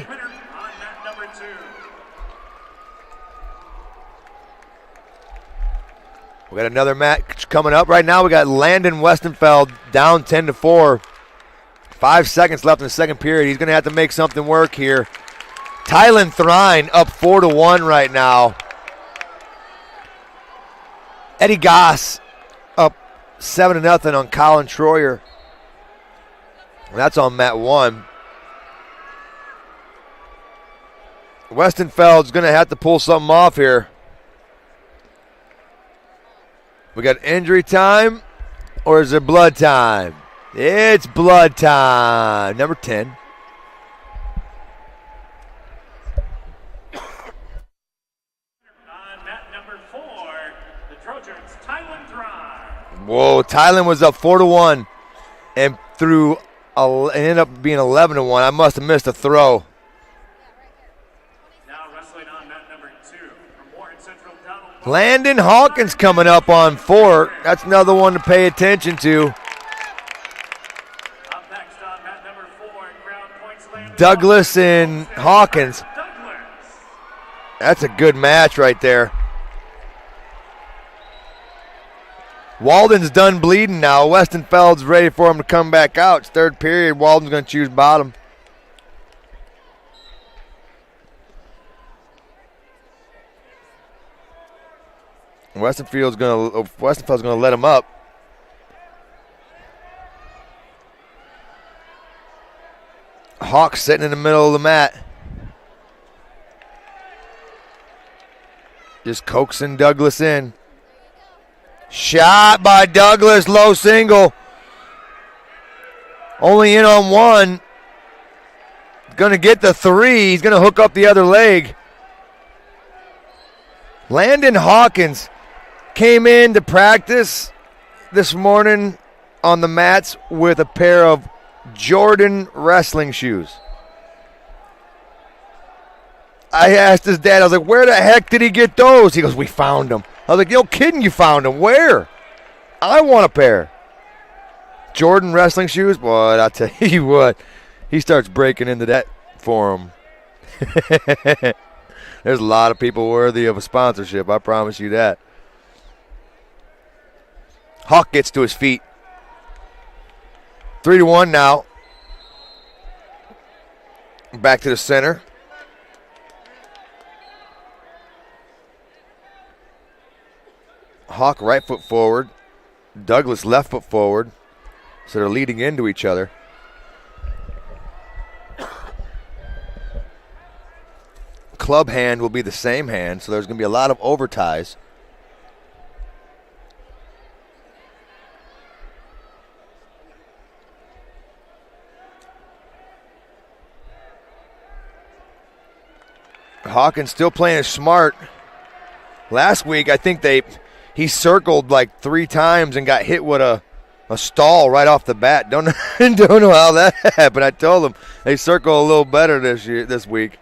We got another match coming up right now. We got Landon Westenfeld down 10-4. 5 seconds left in the second period. He's going to have to make something work here. Tylen Thrine up 4-1 right now. Eddie Goss up 7-0 on Colin Troyer. That's on mat 1. Westenfeld's going to have to pull something off here. We got injury time, or is it blood time? It's blood time. Number 10. On mat number 4, the Trojans, Tylen Thrine. Whoa, Tylen was up 4-1 and threw. It ended up being 11-1. I must have missed a throw. Now wrestling on mat number 2 from Warren Central, Donald. Landon Hawkins coming up on 4. That's another one to pay attention to. Up next on mat number 4, Crown Points Landon. Douglas and Hawkins. Douglas. That's a good match right there. Walden's done bleeding now. Westenfeld's ready for him to come back out. It's third period. Walden's going to choose bottom. Westenfeld's going to let him up. Hawk sitting in the middle of the mat. Just coaxing Douglas in. Shot by Douglas, low single. Only in on 1. Going to get the 3. He's going to hook up the other leg. Landon Hawkins came in to practice this morning on the mats with a pair of Jordan wrestling shoes. I asked his dad, I was like, where the heck did he get those? He goes, we found them. I was like, no kidding, you found them. Where? I want a pair. Jordan wrestling shoes? Boy, I'll tell you what. He starts breaking into that for him. There's a lot of people worthy of a sponsorship. I promise you that. Hawk gets to his feet. 3-1 now. Back to the center. Hawk right foot forward. Douglas left foot forward. So they're leading into each other. Club hand will be the same hand, so there's going to be a lot of overties. Hawkins still playing smart. Last week, I think he circled like 3 times and got hit with a stall right off the bat. Don't know how that happened. I told him they circle a little better this week.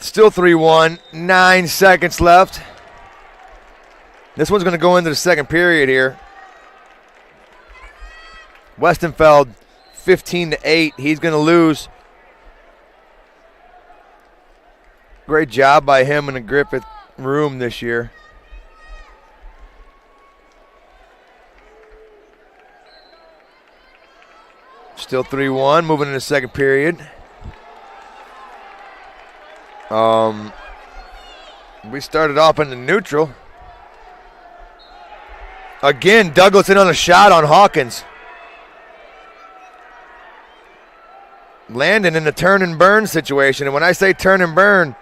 Still 3-1, 9 seconds left. This one's going to go into the second period here. Westenfeld 15-8. He's going to lose. Great job by him in the Griffith room this year. Still 3-1, moving into the second period. We started off in the neutral. Again, Douglas in on a shot on Hawkins. Landon in the turn and burn situation. And when I say turn and burn,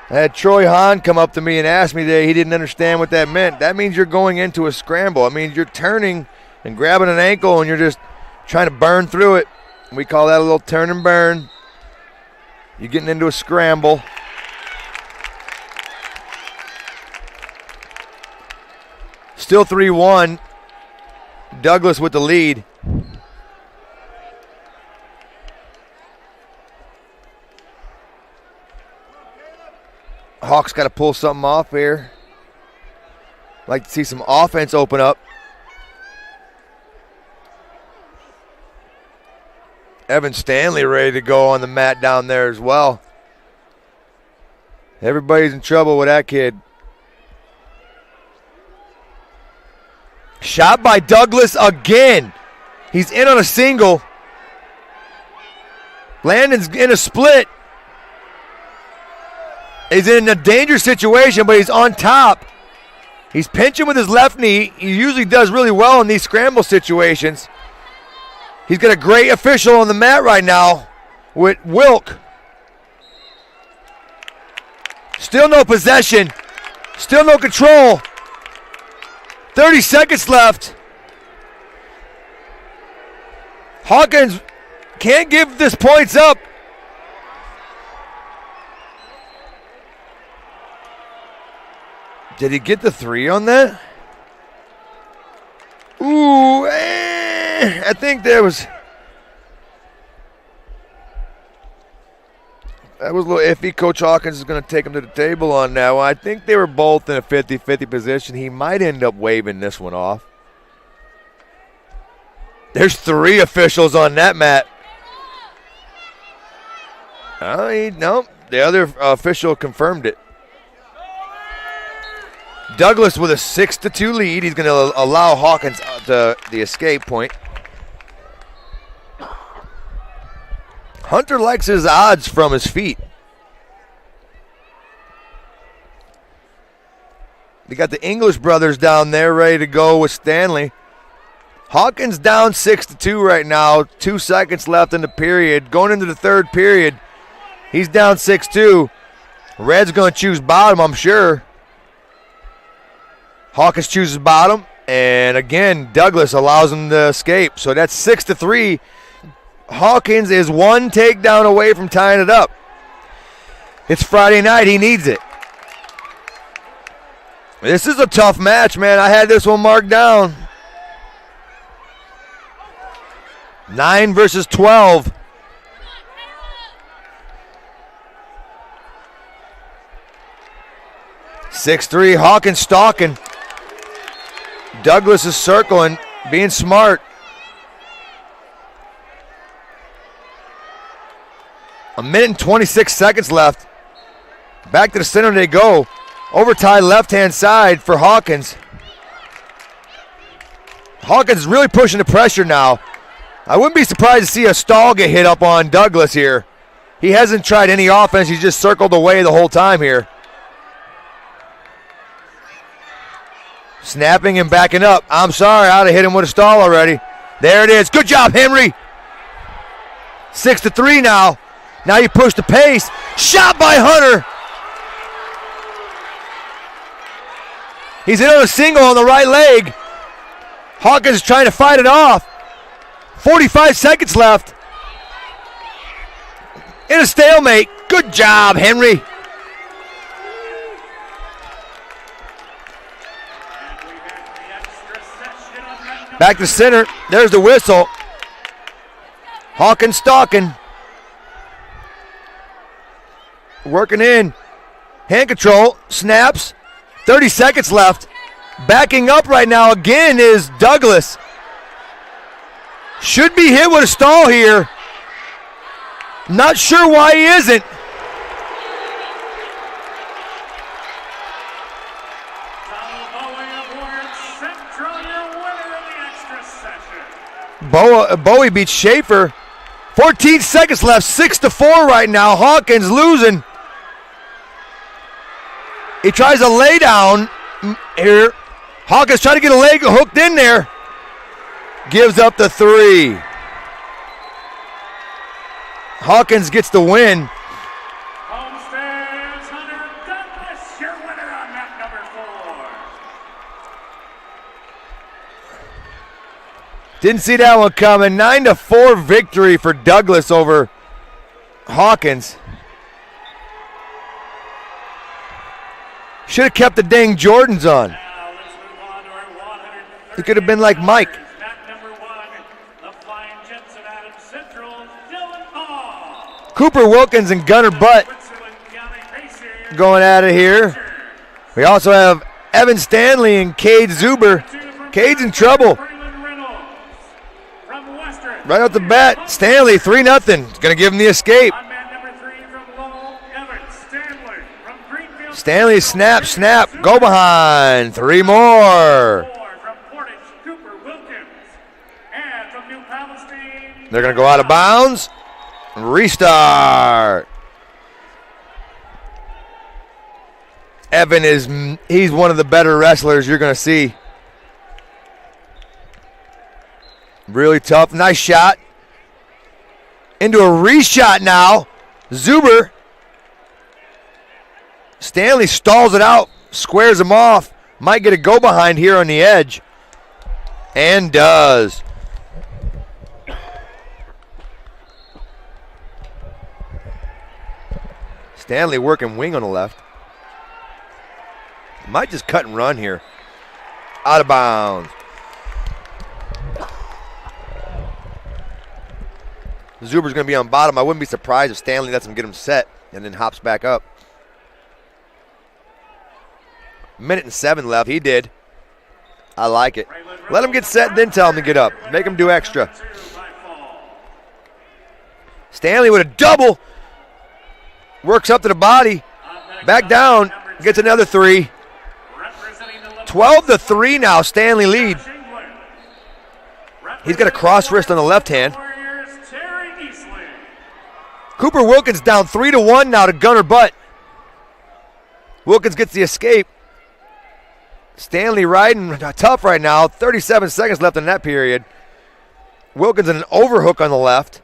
I had Troy Hahn come up to me and ask me that he didn't understand what that meant. That means you're going into a scramble. It means you're turning and grabbing an ankle and you're just trying to burn through it. We call that a little turn and burn. You're getting into a scramble. Still 3-1. Douglas with the lead. Hawks got to pull something off here. Like to see some offense open up. Evan Stanley ready to go on the mat down there as well. Everybody's in trouble with that kid. Shot by Douglas again. He's in on a single. Landon's in a split. He's in a dangerous situation, but he's on top. He's pinching with his left knee. He usually does really well in these scramble situations. He's got a great official on the mat right now with Wilk. Still no possession. Still no control. 30 seconds left. Hawkins can't give this points up. Did he get the 3 on that? Ooh, I think that was a little iffy. Coach Hawkins is going to take him to the table on that one. I think they were both in a 50-50 position. He might end up waving this one off. There's 3 officials on that mat. No, the other official confirmed it. Douglas with a 6-2 lead. He's going to allow Hawkins the escape point. Hunter likes his odds from his feet. They got the English brothers down there ready to go with Stanley. Hawkins down 6-2 right now. 2 seconds left in the period. Going into the third period, he's down 6-2. Red's going to choose bottom, I'm sure. Hawkins chooses bottom, and again, Douglas allows him to escape. So that's 6-3. Hawkins is 1 takedown away from tying it up. It's Friday night. He needs it. This is a tough match, man. I had this one marked down. 9 versus 12. (6-3). Hawkins stalking. Douglas is circling, being smart. A minute and 26 seconds left. Back to the center they go. Overtie left-hand side for Hawkins. Hawkins is really pushing the pressure now. I wouldn't be surprised to see a stall get hit up on Douglas here. He hasn't tried any offense. He's just circled away the whole time here. Snapping and backing up. I'm sorry, I'd have hit him with a stall already. There it is. Good job, Henry. 6-3 now. Now you push the pace. Shot by Hunter. He's in on a single on the right leg. Hawkins is trying to fight it off. 45 seconds left. In a stalemate. Good job, Henry. Back to center. There's the whistle. Hawkins stalking. Working in. Hand control. Snaps. 30 seconds left. Backing up right now again is Douglas. Should be hit with a stall here. Not sure why he isn't. Bowie beats Schaefer. 14 seconds left. 6-4 right now. Hawkins losing. He tries a lay down here. Hawkins trying to get a leg hooked in there. Gives up the 3. Hawkins gets the win. Homestead's Hunter Douglas, your winner on map number 4. Didn't see that one coming. 9-4 victory for Douglas over Hawkins. Should have kept the dang Jordans on. Now let's move on to our 130. He could have been like Mike. Map number 1, the Flying Jensen Adams Central, Dylan Hall. Cooper Wilkins and Gunnar Butt Switzerland County Pacers. going at it here. We also have Evan Stanley and Cade Zuber. Cade's in trouble. Braylon Reynolds from Western. Right off the bat, Stanley 3-0. Going to give him the escape. On map number 3 from Lowell, Evans Stanley from Greenfield. Stanley snap, go behind. 3 more. 4 from Portage, Cooper Wilkins. And from New Palestine. They're going to go out of bounds. Restart. Evan he's one of the better wrestlers you're going to see. Really tough. Nice shot. Into a reshot now. Zuber. Stanley stalls it out. Squares him off. Might get a go behind here on the edge. And does. Stanley working wing on the left. Might just cut and run here. Out of bounds. Zuber's going to be on bottom. I wouldn't be surprised if Stanley lets him get him set and then hops back up. 1:07 left. He did. I like it. Let him get set, then tell him to get up. Make him do extra. Stanley with a double. Works up to the body. Back down. Gets another 3. 12-3 now. Stanley lead. He's got a cross wrist on the left hand. Cooper Wilkins down 3-1 now to Gunnar Butt. Wilkins gets the escape. Stanley riding tough right now. 37 seconds left in that period. Wilkins in an overhook on the left.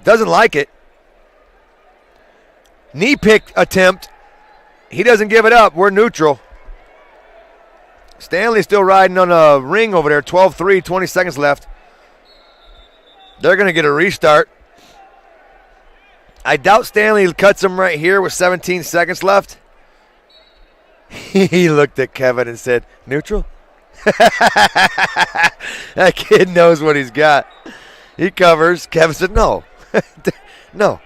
Doesn't like it. Knee pick attempt. He doesn't give it up. We're neutral. Stanley still riding on a ring over there. 12-3, 20 seconds left. They're going to get a restart. I doubt Stanley cuts him right here with 17 seconds left. He looked at Kevin and said, neutral? That kid knows what he's got. He covers. Kevin said, no. No.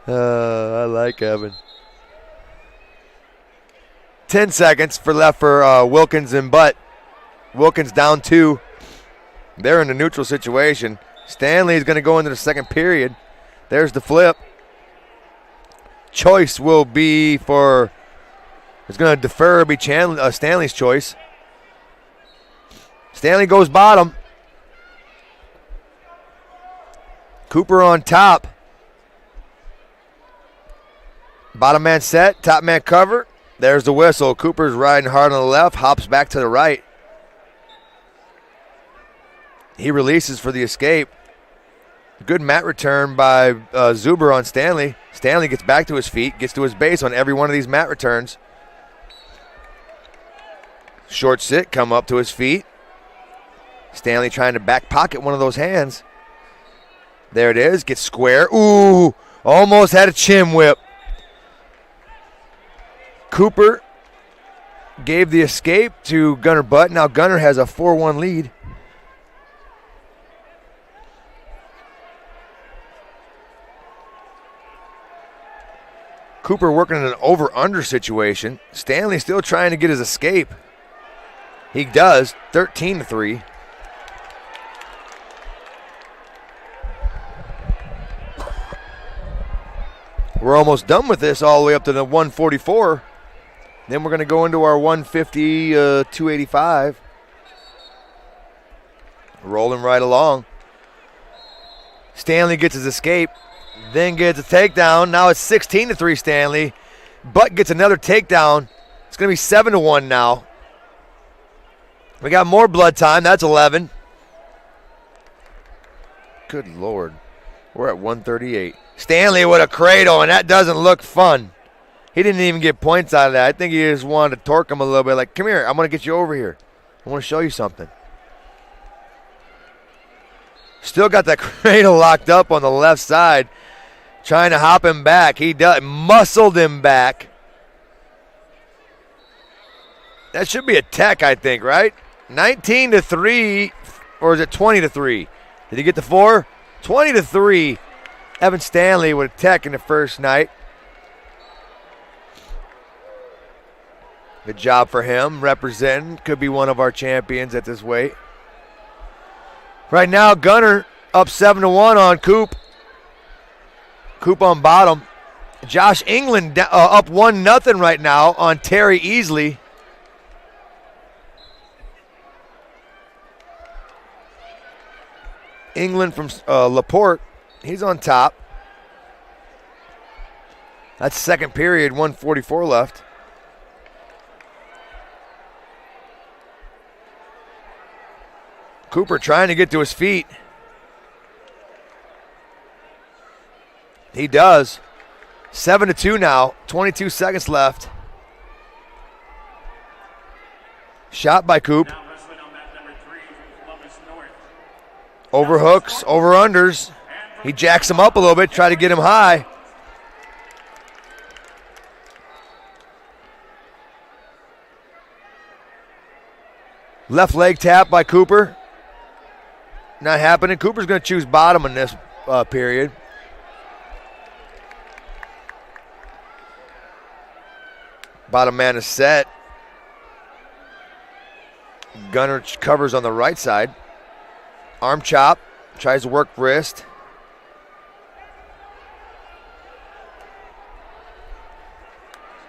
I like Kevin. 10 seconds left for Wilkins and Butt. Wilkins down 2. They're in a neutral situation. Stanley is going to go into the second period. There's the flip. Choice will be for, it's going to defer, be Stanley's choice. Stanley goes bottom. Cooper on top. Bottom man set, top man cover. There's the whistle. Cooper's riding hard on the left, hops back to the right. He releases for the escape. Good mat return by Zuber on Stanley. Stanley gets back to his feet, gets to his base on every one of these mat returns. Short sit, come up to his feet. Stanley trying to back pocket one of those hands. There it is, gets square. Ooh, almost had a chin whip. Cooper gave the escape to Gunnar Butt. Now Gunnar has a 4-1 lead. Cooper working in an over-under situation. Stanley still trying to get his escape. He does, 13-3. We're almost done with this all the way up to the 144. Then we're going to go into our 150, 285. Rolling right along. Stanley gets his escape, then gets a takedown. Now it's 16-3 Stanley. Butt gets another takedown. It's going to be 7-1 now. We got more blood time. That's 11. Good Lord. We're at 138. Stanley with a cradle, and that doesn't look fun. He didn't even get points out of that. I think he just wanted to torque him a little bit. Like, come here. I'm going to get you over here. I want to show you something. Still got that cradle locked up on the left side. Trying to hop him back. He muscled him back. That should be a tech, I think, right? 19-3, or is it 20-3? Did he get the 4? 20-3. Evan Stanley with a tech in the first night. Good job for him, representing. Could be one of our champions at this weight. Right now, Gunnar up 7-1 on Coop. Coop on bottom. Josh England up 1-0 right now on Terry Easley. England from Laporte. He's on top. That's second period, 1:44 left. Cooper trying to get to his feet. He does. 7-2 now, 22 seconds left. Shot by Coop. Overhooks, over-unders. He jacks him up a little bit, try to get him high. Left leg tap by Cooper. Not happening. Cooper's going to choose bottom in this period. Bottom man is set. Gunnar covers on the right side. Arm chop. Tries to work wrist.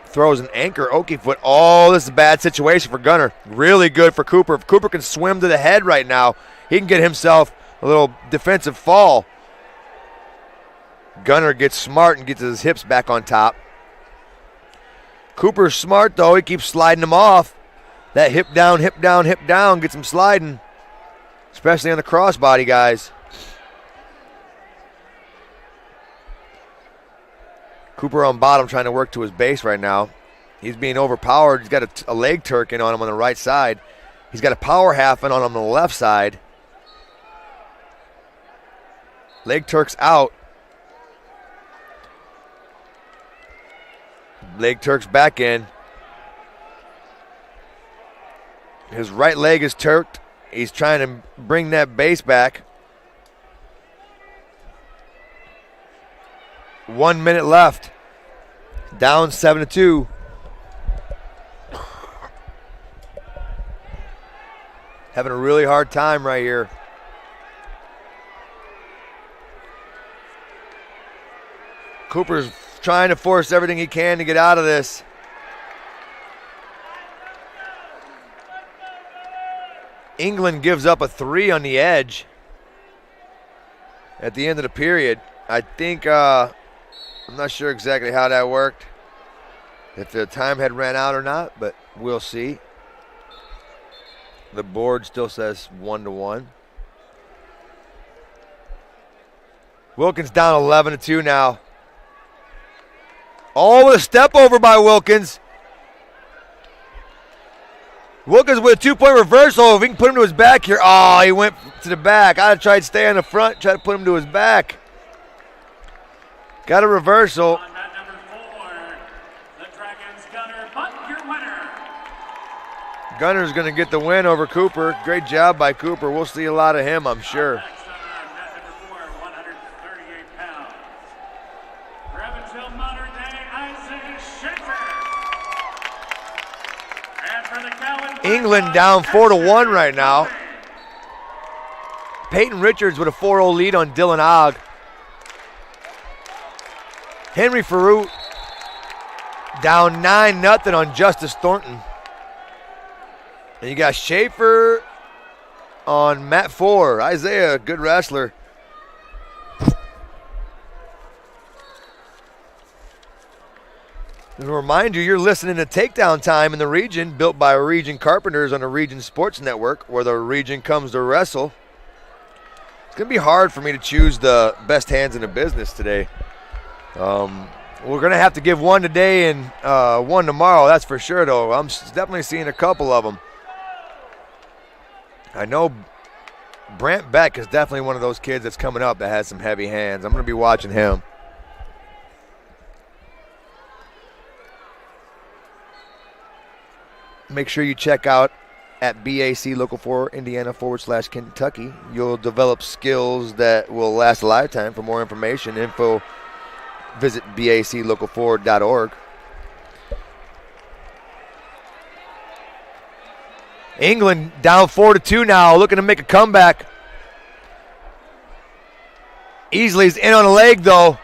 Throws an anchor Okie foot. Oh, this is a bad situation for Gunnar. Really good for Cooper. If Cooper can swim to the head right now, he can get himself a little defensive fall. Gunnar gets smart and gets his hips back on top. Cooper's smart, though. He keeps sliding him off. That hip down, hip down, hip down gets him sliding, especially on the crossbody, guys. Cooper on bottom trying to work to his base right now. He's being overpowered. He's got a leg turkin on him on the right side. He's got a power halfing on him on the left side. Leg Turk's out. Leg Turk's back in. His right leg is turked. He's trying to bring that base back. 1 minute left. Down 7-2. Having a really hard time right here. Cooper's trying to force everything he can to get out of this. England gives up a 3 on the edge at the end of the period. I think, I'm not sure exactly how that worked, if the time had ran out or not, but we'll see. The board still says 1-1. Wilkins down 11-2 now. Oh, with a step over by Wilkins. Wilkins with a 2-point reversal. If he can put him to his back here. Oh, he went to the back. I'd have tried to stay on the front, try to put him to his back. Got a reversal. On mat number 4, the Dragons Gunner, but your winner. Gunner's going to get the win over Cooper. Great job by Cooper. We'll see a lot of him, I'm sure. Next on mat number 4, 138 pounds. For Evansville Modern Day, Isaac Schaefer. And for the Cowan England down 4-1 right now. Peyton Richards with a 4-0 lead on Dylan Ogg. Henry Farut down 9-0 on Justice Thornton. And you got Schaefer on mat 4. Isaiah, good wrestler. And to remind you, you're listening to Takedown Time in the Region, built by Region Carpenters on the Region Sports Network, where the Region comes to wrestle. It's going to be hard for me to choose the best hands in the business today. We're going to have to give one today and one tomorrow, that's for sure, though. I'm definitely seeing a couple of them. I know Brant Beck is definitely one of those kids that's coming up that has some heavy hands. I'm going to be watching him. Make sure you check out at BAC Local 4 Indiana /Kentucky. You'll develop skills that will last a lifetime. For more information, visit baclocal4.org. England down 4-2 now, looking to make a comeback. Easley's in on a leg, though.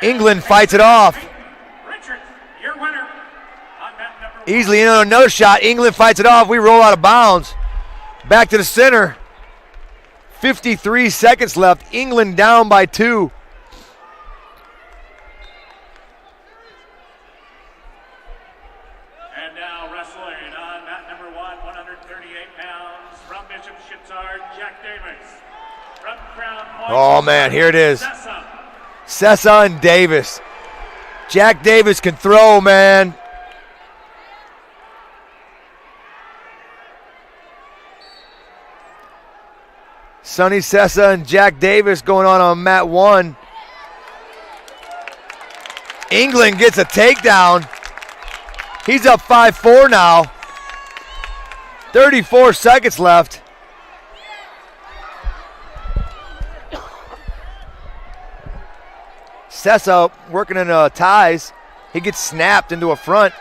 England fights it off. Richards, your winner. On mat number Easley in on another shot. England fights it off. We roll out of bounds. Back to the center. 53 seconds left. England down by 2. And now wrestling on mat number 1, 138 pounds, from Bishop Shitzard, Jack Davis. From Crown Point. Oh, man, here it is. Sessa. Sessa and Davis. Jack Davis can throw, man. Sonny Sessa and Jack Davis going on mat 1. England gets a takedown. He's up 5-4 now. 34 seconds left. Sessa working in ties. He gets snapped into a front.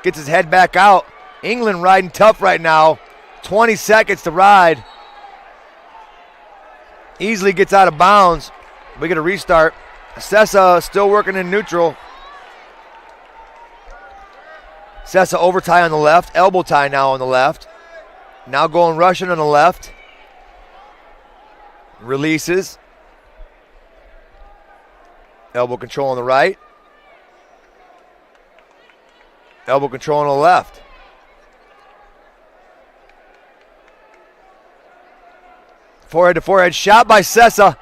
Gets his head back out. England riding tough right now. 20 seconds to ride. Easily gets out of bounds. We get a restart. Sessa still working in neutral. Sessa over tie on the left. Elbow tie now on the left. Now going Russian on the left. Releases. Elbow control on the right. Elbow control on the left. Forehead to forehead shot by Sessa.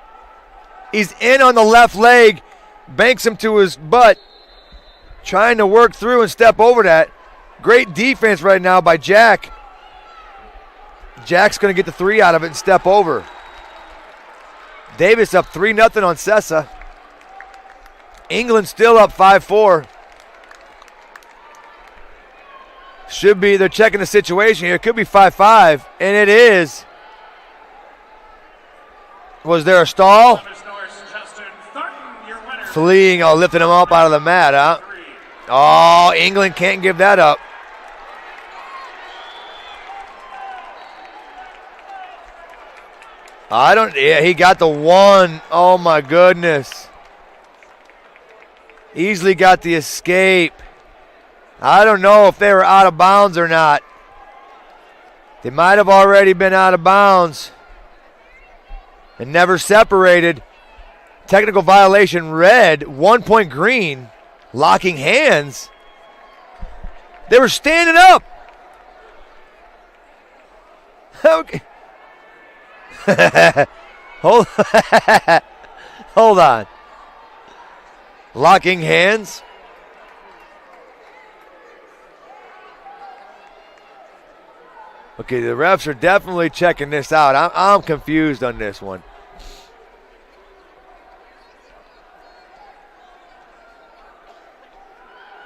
He's in on the left leg. Banks him to his butt. Trying to work through and step over that. Great defense right now by Jack. Jack's going to get the 3 out of it and step over. Davis up 3-0 on Sessa. England still up 5-4. Should be, they're checking the situation here. It could be 5-5, and it is. Was there a stall? Fleeing, lifting him up out of the mat, huh? Oh, England can't give that up. Yeah, he got the 1. Oh, my goodness. Easily got the escape. I don't know if they were out of bounds or not. They might have already been out of bounds and never separated. Technical violation red, 1 point green, locking hands. They were standing up. Okay. Hold on. Locking hands. Okay, the refs are definitely checking this out. I'm confused on this one.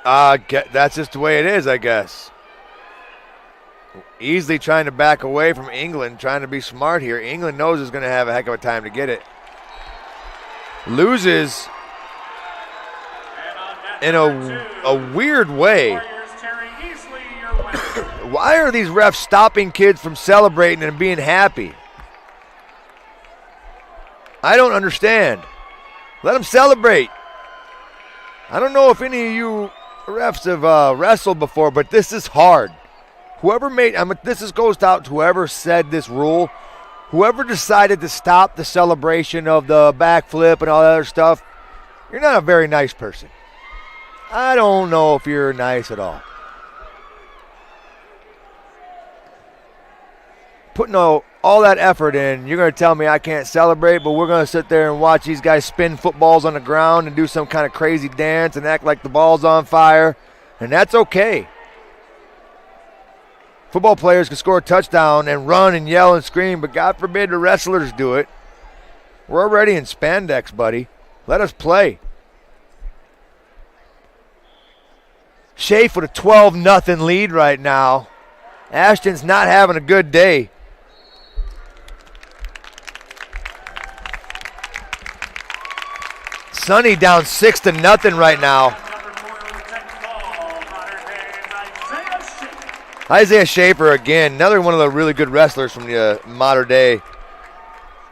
That's just the way it is, I guess. Easily trying to back away from England, trying to be smart here. England knows is going to have a heck of a time to get it. Loses in a weird way. Why are these refs stopping kids from celebrating and being happy? I don't understand. Let them celebrate. I don't know if any of you refs have wrestled before, but this is hard. Whoever made, goes out to whoever said this rule. Whoever decided to stop the celebration of the backflip and all that other stuff, you're not a very nice person. I don't know if you're nice at all. Putting all that effort in, you're going to tell me I can't celebrate, but we're going to sit there and watch these guys spin footballs on the ground and do some kind of crazy dance and act like the ball's on fire, and that's okay. Football players can score a touchdown and run and yell and scream, but God forbid the wrestlers do it. We're already in spandex, buddy. Let us play. Schaaf with a 12-0 lead right now. Ashton's not having a good day. Sonny down 6-0 right now. Isaiah Schaefer again, another one of the really good wrestlers from the modern day.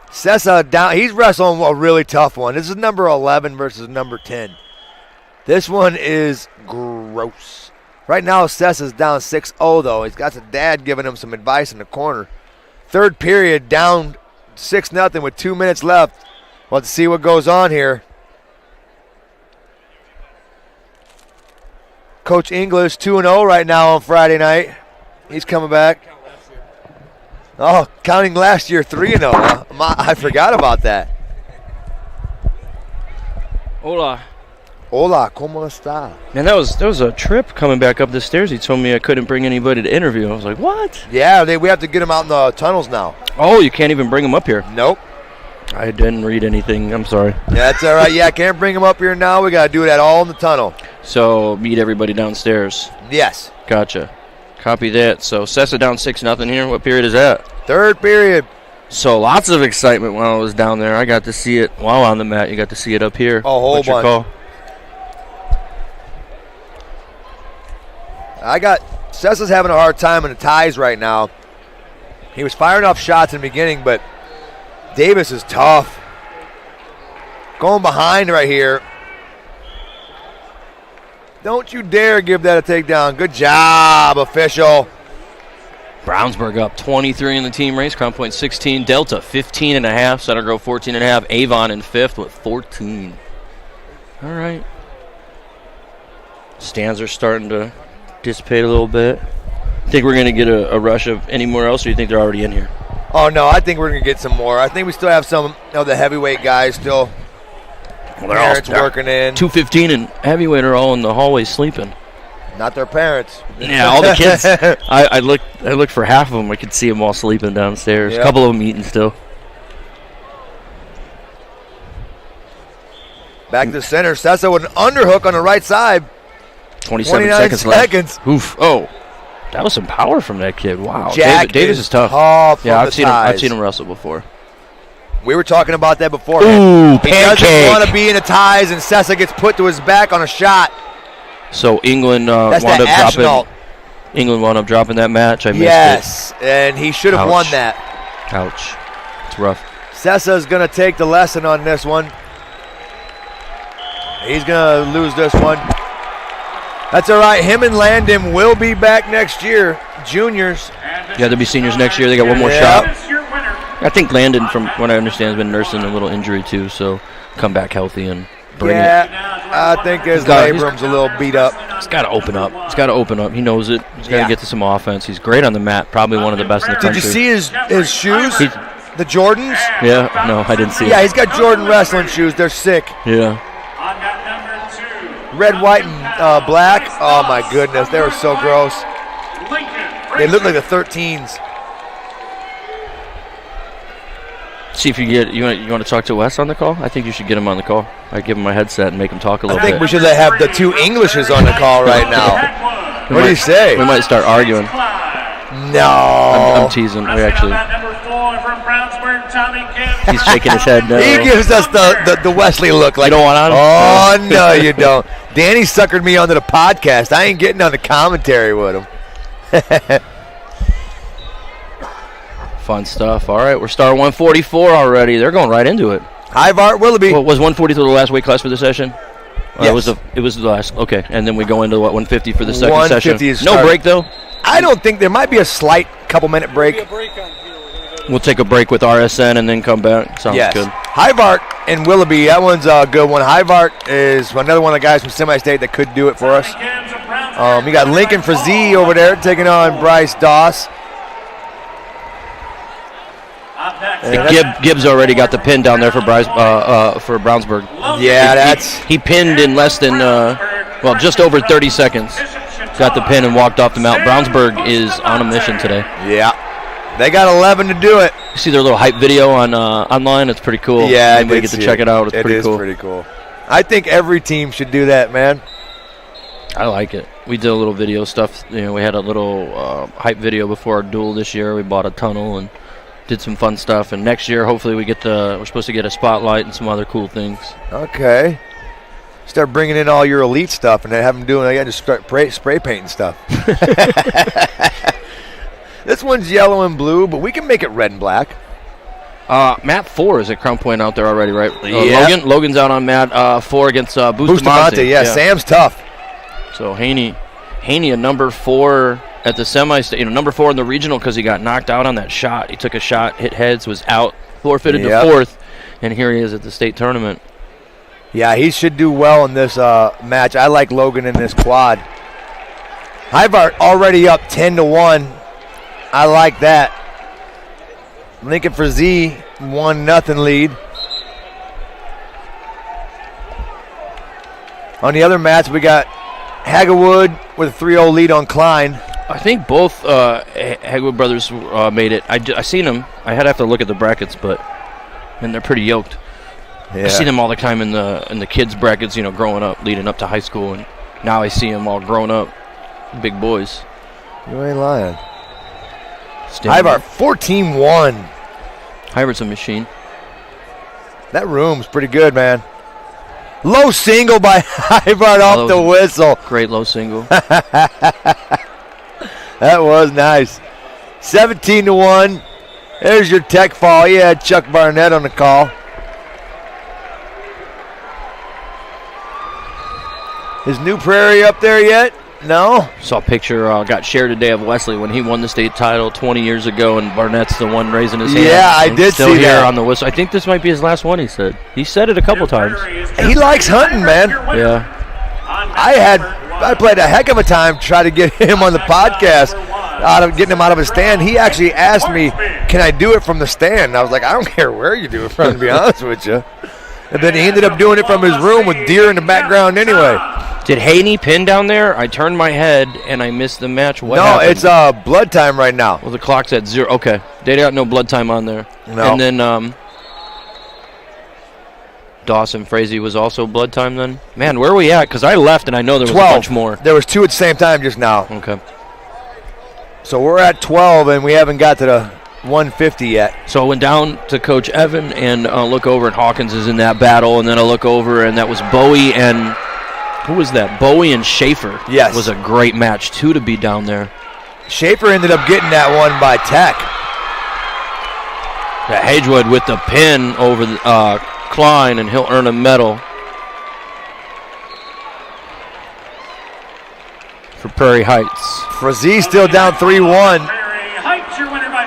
Sessa down, he's wrestling a really tough one. This is number 11 versus number 10. This one is gross. Right now, Sessa's down 6-0 though. He's got his dad giving him some advice in the corner. Third period, down 6-0 with 2 minutes left. Let's see what goes on here. Coach English 2-0 right now on Friday night. He's coming back. Oh, counting last year 3-0. I forgot about that. Hola. Hola, ¿cómo está? Man, that was a trip coming back up the stairs. He told me I couldn't bring anybody to interview. I was like, what? Yeah, we have to get him out in the tunnels now. Oh, you can't even bring him up here? Nope. I didn't read anything. I'm sorry. Yeah, that's all right. Yeah, I can't bring him up here now. We got to do that all in the tunnel. So meet everybody downstairs. Yes. Gotcha. Copy that. So Sessa down 6-0 here. What period is that? Third period. So lots of excitement while I was down there. I got to see it while on the mat. You got to see it up here. A whole What's your bunch. call? Sessa's having a hard time in the ties right now. He was firing off shots in the beginning, but Davis is tough. Going behind right here. Don't you dare give that a takedown. Good job, official. Brownsburg up 23 in the team race. Crown Point 16. Delta 15.5. Center Grove 14.5. Avon in fifth with 14. All right. Stands are starting to dissipate a little bit. Think we're going to get a rush of anywhere else, or you think they're already in here? Oh, no, I think we're going to get some more. I think we still have some of the heavyweight guys still. Well, parents working in. 215 and heavyweight are all in the hallway sleeping. Not their parents. Yeah, all the kids. I looked for half of them. I could see them all sleeping downstairs. Yep. A couple of them eating still. Back to the center. Sessa with an underhook on the right side. 29 seconds left. Oof. Oh, that was some power from that kid. Wow. Davis is tough. Yeah, I've seen him wrestle before. We were talking about that before. Ooh, he doesn't want to be in the ties, and Sessa gets put to his back on a shot. So England wound up dropping that match. I missed it. Yes, and he should have won that. Ouch. It's rough. Sessa's going to take the lesson on this one. He's going to lose this one. That's all right. Him and Landon will be back next year. Juniors. Yeah, they'll be seniors next year. They got one more shot. I think Landon, from what I understand, has been nursing a little injury too, so come back healthy and bring it. I think his labrum's a little beat up. He's got to open up. He knows it. He's got to get to some offense. He's great on the mat. Probably one of the best in the country. Did you see his shoes? The Jordans? Yeah. No, I didn't see it. Yeah, he's got Jordan wrestling shoes. They're sick. Yeah. Red, white, and black. Oh, my goodness. They were so gross. They look like the 13s. See if you want to talk to Wes on the call? I think you should get him on the call. I give him my headset and make him talk a little bit. I think we should have the two Englishes on the call right now. What do you say? We might start arguing. No. I'm teasing. We actually. He's shaking his head no. He gives us the Wesley look. Like, you don't want on? Oh, no, you don't. Danny suckered me onto the podcast. I ain't getting on the commentary with him. Fun stuff. All right, we're starting 144 already. They're going right into it. Ivart Willoughby. Was 143 the last weight class for the session? Yes. It was the last. Okay, and then we go into 150 for the second 150 session. No break though. I don't think there might be a slight couple-minute break. We'll take a break with RSN and then come back. Sounds good. Hivart and Willoughby, that one's a good one. Hivart is another one of the guys from Semi-State that could do it for us. You got Lincoln Frazee over there taking on Bryce Doss. Gibbs already got the pin down there for for Brownsburg. Yeah, he pinned in less than just over 30 seconds. Got the pin and walked off the mount. Brownsburg is on a mission today. Yeah, they got 11 to do it. You see their little hype video on online? It's pretty cool. Yeah, anybody get to check it out? It's pretty cool. It is pretty cool. I think every team should do that, man. I like it. We did a little video stuff. We had a little hype video before our duel this year. We bought a tunnel and did some fun stuff, and next year hopefully we're supposed to get a spotlight and some other cool things. Okay. Start bringing in all your elite stuff and then have them just start spray painting stuff. This one's yellow and blue, but we can make it red and black. Mat 4 is at Crown Point out there already, right? Yeah. Logan's out on Mat 4 against Bustamante. Yeah, Sam's tough. So Haney a number 4 at the semi-state, number 4 in the regional because he got knocked out on that shot. He took a shot, hit heads, was out, forfeited to 4th, and here he is at the state tournament. Yeah, he should do well in this match. I like Logan in this quad. Hivart already up 10-1. I like that. Lincoln Frazee 1-0 lead. On the other match, we got Hagawood with a 3-0 lead on Klein. I think both Hagwood brothers made it. I seen them. I had to have to look at the brackets, and they're pretty yoked. Yeah. I see them all the time in the kids brackets, growing up, leading up to high school, and now I see them all grown up, big boys. You ain't lying. Hivart 14-1. Hivart's a machine. That room's pretty good, man. Low single by Hivart off the whistle. Great low single. That was nice. 17-1. There's your tech fall. You had Chuck Barnett on the call. Is New Prairie up there yet? No. Saw a picture got shared today of Wesley when he won the state title 20 years ago, and Barnett's the one raising his hand. Yeah, I did still see here that on the whistle. I think this might be his last one. He said it a couple times. He likes hunting, man. Yeah. I played a heck of a time trying to get him on the podcast, getting him out of his stand. He actually asked me, "Can I do it from the stand?" And I was like, "I don't care where you do it from, to be honest with you." And then he ended up doing it from his room with deer in the background anyway. Did Haney pin down there? I turned my head and I missed the match. What no, happened? It's blood time right now. Well, the clock's at 0. Okay. They got no blood time on there. No. And then Dawson Frazee was also blood time then? Man, where are we at? Because I left and I know there was 12. a bunch more. There was 2 at the same time just now. Okay. So we're at 12 and we haven't got to the 150 yet. So I went down to Coach Evan and look over, and Hawkins is in that battle, and then I look over and that was Bowie and who was that? Bowie and Schaefer. Yes. It was a great match, 2 to be down there. Schaefer ended up getting that one by Tech. Yeah, Hagewood with the pin over the, Klein, and he'll earn a medal. for Prairie Heights. Frazee still down 3-1.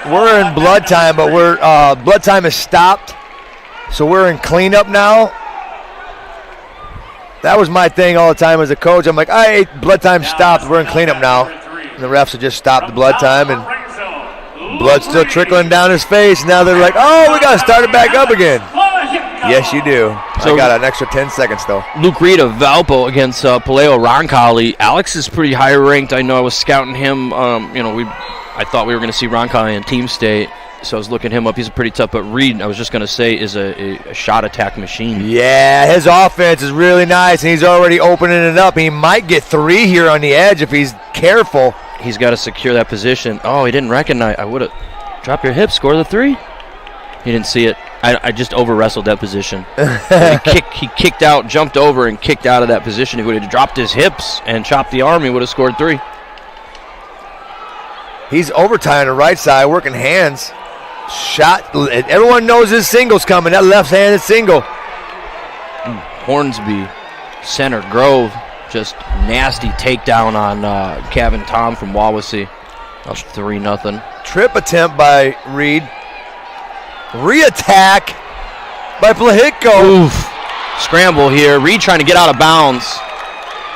We're in blood time, but blood time is stopped. So we're in cleanup now. That was my thing all the time as a coach. I'm like, all right, blood time stopped. We're in cleanup now. And the refs have just stopped the blood time, and blood's still trickling down his face. Now they're like, oh, we got to start it back up again. Yes, you do. So I got an extra 10 seconds, though. Luke Reed of Valpo against Paleo Roncalli. Alex is pretty high ranked. I know I was scouting him. I thought we were going to see Roncalli in team state, so I was looking him up. He's pretty tough. But Reed, I was just going to say, is a shot attack machine. Yeah, his offense is really nice, and he's already opening it up. He might get 3 here on the edge if he's careful. He's got to secure that position. Oh, he didn't recognize. I would have. Drop your hips, score the 3. He didn't see it. I just over-wrestled that position. He kicked out, jumped over, and kicked out of that position. He would have dropped his hips and chopped the arm. He would have scored 3. He's overtime on the right side, working hands. Shot. Everyone knows his single's coming. That left-handed single. Hornsby, Center Grove, just nasty takedown on Kevin Tom from Wawasee. Up 3-0. Trip attempt by Reed. Re-attack by Plahitko. Oof. Scramble here. Reed trying to get out of bounds.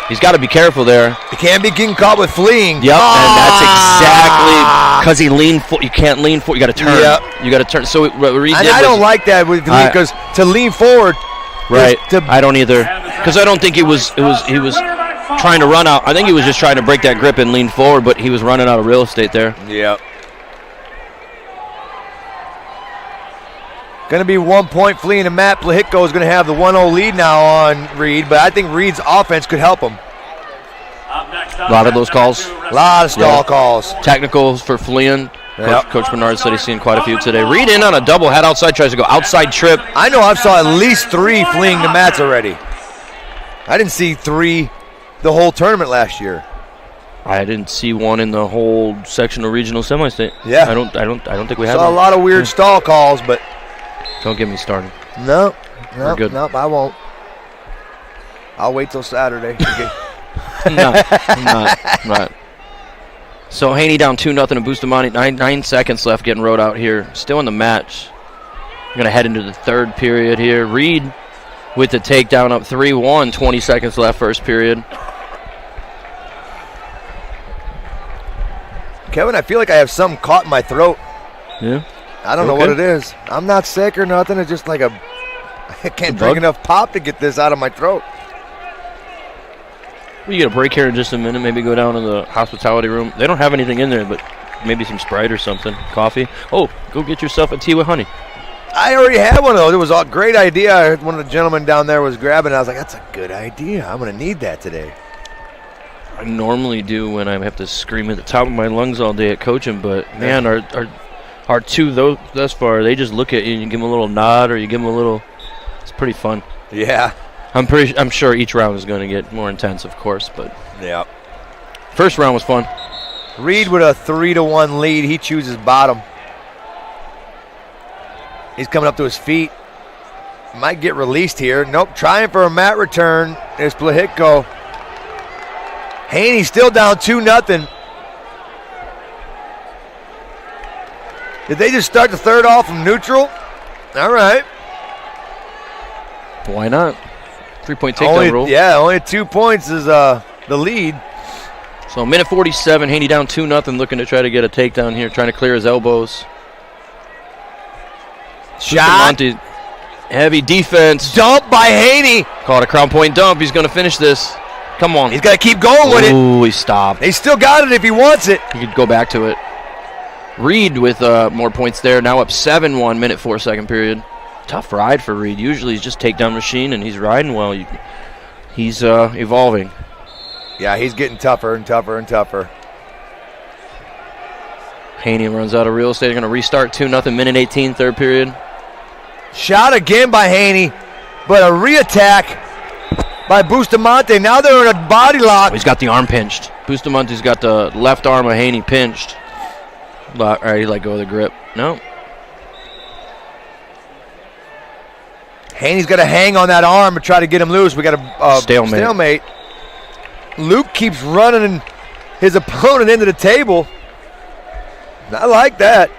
He's got to be careful there. He can't be getting caught with fleeing. Yep, and that's exactly because he leaned forward. You can't lean forward. You got to turn. Yep. You got to turn. So Reed and I don't like that with Reed because to lean forward. Right. I don't either because I don't think he was trying to run out. I think he was just trying to break that grip and lean forward, but he was running out of real estate there. Yep. Going to be 1 point fleeing, and Matt Plahitko is going to have the 1-0 lead now on Reed, but I think Reed's offense could help him. A lot of those calls. A lot of stall calls. Technicals for fleeing. Yep. Coach Bernard said he's seen quite a few today. Reed in on a double head outside, tries to go outside trip. I know I've saw at least 3 fleeing the mats already. I didn't see 3 the whole tournament last year. I didn't see one in the whole sectional regional semi-state. Yeah. I don't think we have saw one. a lot of weird stall calls, but don't get me started. Nope, good. I won't. I'll wait till Saturday. I'm not. So Haney down 2-0 to Bustamante. 9 seconds left, getting rode out here. Still in the match. We're going to head into the third period here. Reed with the takedown up 3-1. 20 seconds left, first period. Kevin, I feel like I have something caught in my throat. Yeah. I don't know what it is. I'm not sick or nothing. It's just like I can't drink enough pop to get this out of my throat. We get a break here in just a minute. Maybe go down to the hospitality room. They don't have anything in there, but maybe some Sprite or something. Coffee. Oh, go get yourself a tea with honey. I already had one of those. It was a great idea. I heard one of the gentlemen down there was grabbing it. I was like, that's a good idea. I'm going to need that today. I normally do when I have to scream at the top of my lungs all day at coaching, but man, our 2 thus far, they just look at you and you give them a little nod or you give them a little. It's pretty fun. Yeah. I'm sure each round is going to get more intense, of course, but yeah. First round was fun. Reed with a 3-1 lead. He chooses bottom. He's coming up to his feet. Might get released here. Nope. Trying for a mat return is Plahitko. Haney still down 2-0. Did they just start the third off from neutral? All right. Why not? 3-point takedown rule. Yeah, only 2 points is the lead. So minute 47, Haney down 2-0, looking to try to get a takedown here, trying to clear his elbows. Shot. Heavy defense. Dump by Haney. Caught a crown point dump. He's going to finish this. Come on. He's got to keep going with it. Ooh, he stopped. He still got it if he wants it. He could go back to it. Reed with more points there. Now up 7-1, minute 4 second period. Tough ride for Reed. Usually he's just takedown machine, and he's riding well. He's evolving. Yeah, he's getting tougher and tougher and tougher. Haney runs out of real estate. They're going to restart 2-0, minute 18, third period. Shot again by Haney, but a re-attack by Bustamante. Now they're in a body lock. He's got the arm pinched. Bustamante's got the left arm of Haney pinched. All right, he let go of the grip. No. Haney's got to hang on that arm and try to get him loose. We got a stalemate. Luke keeps running his opponent into the table. I like that.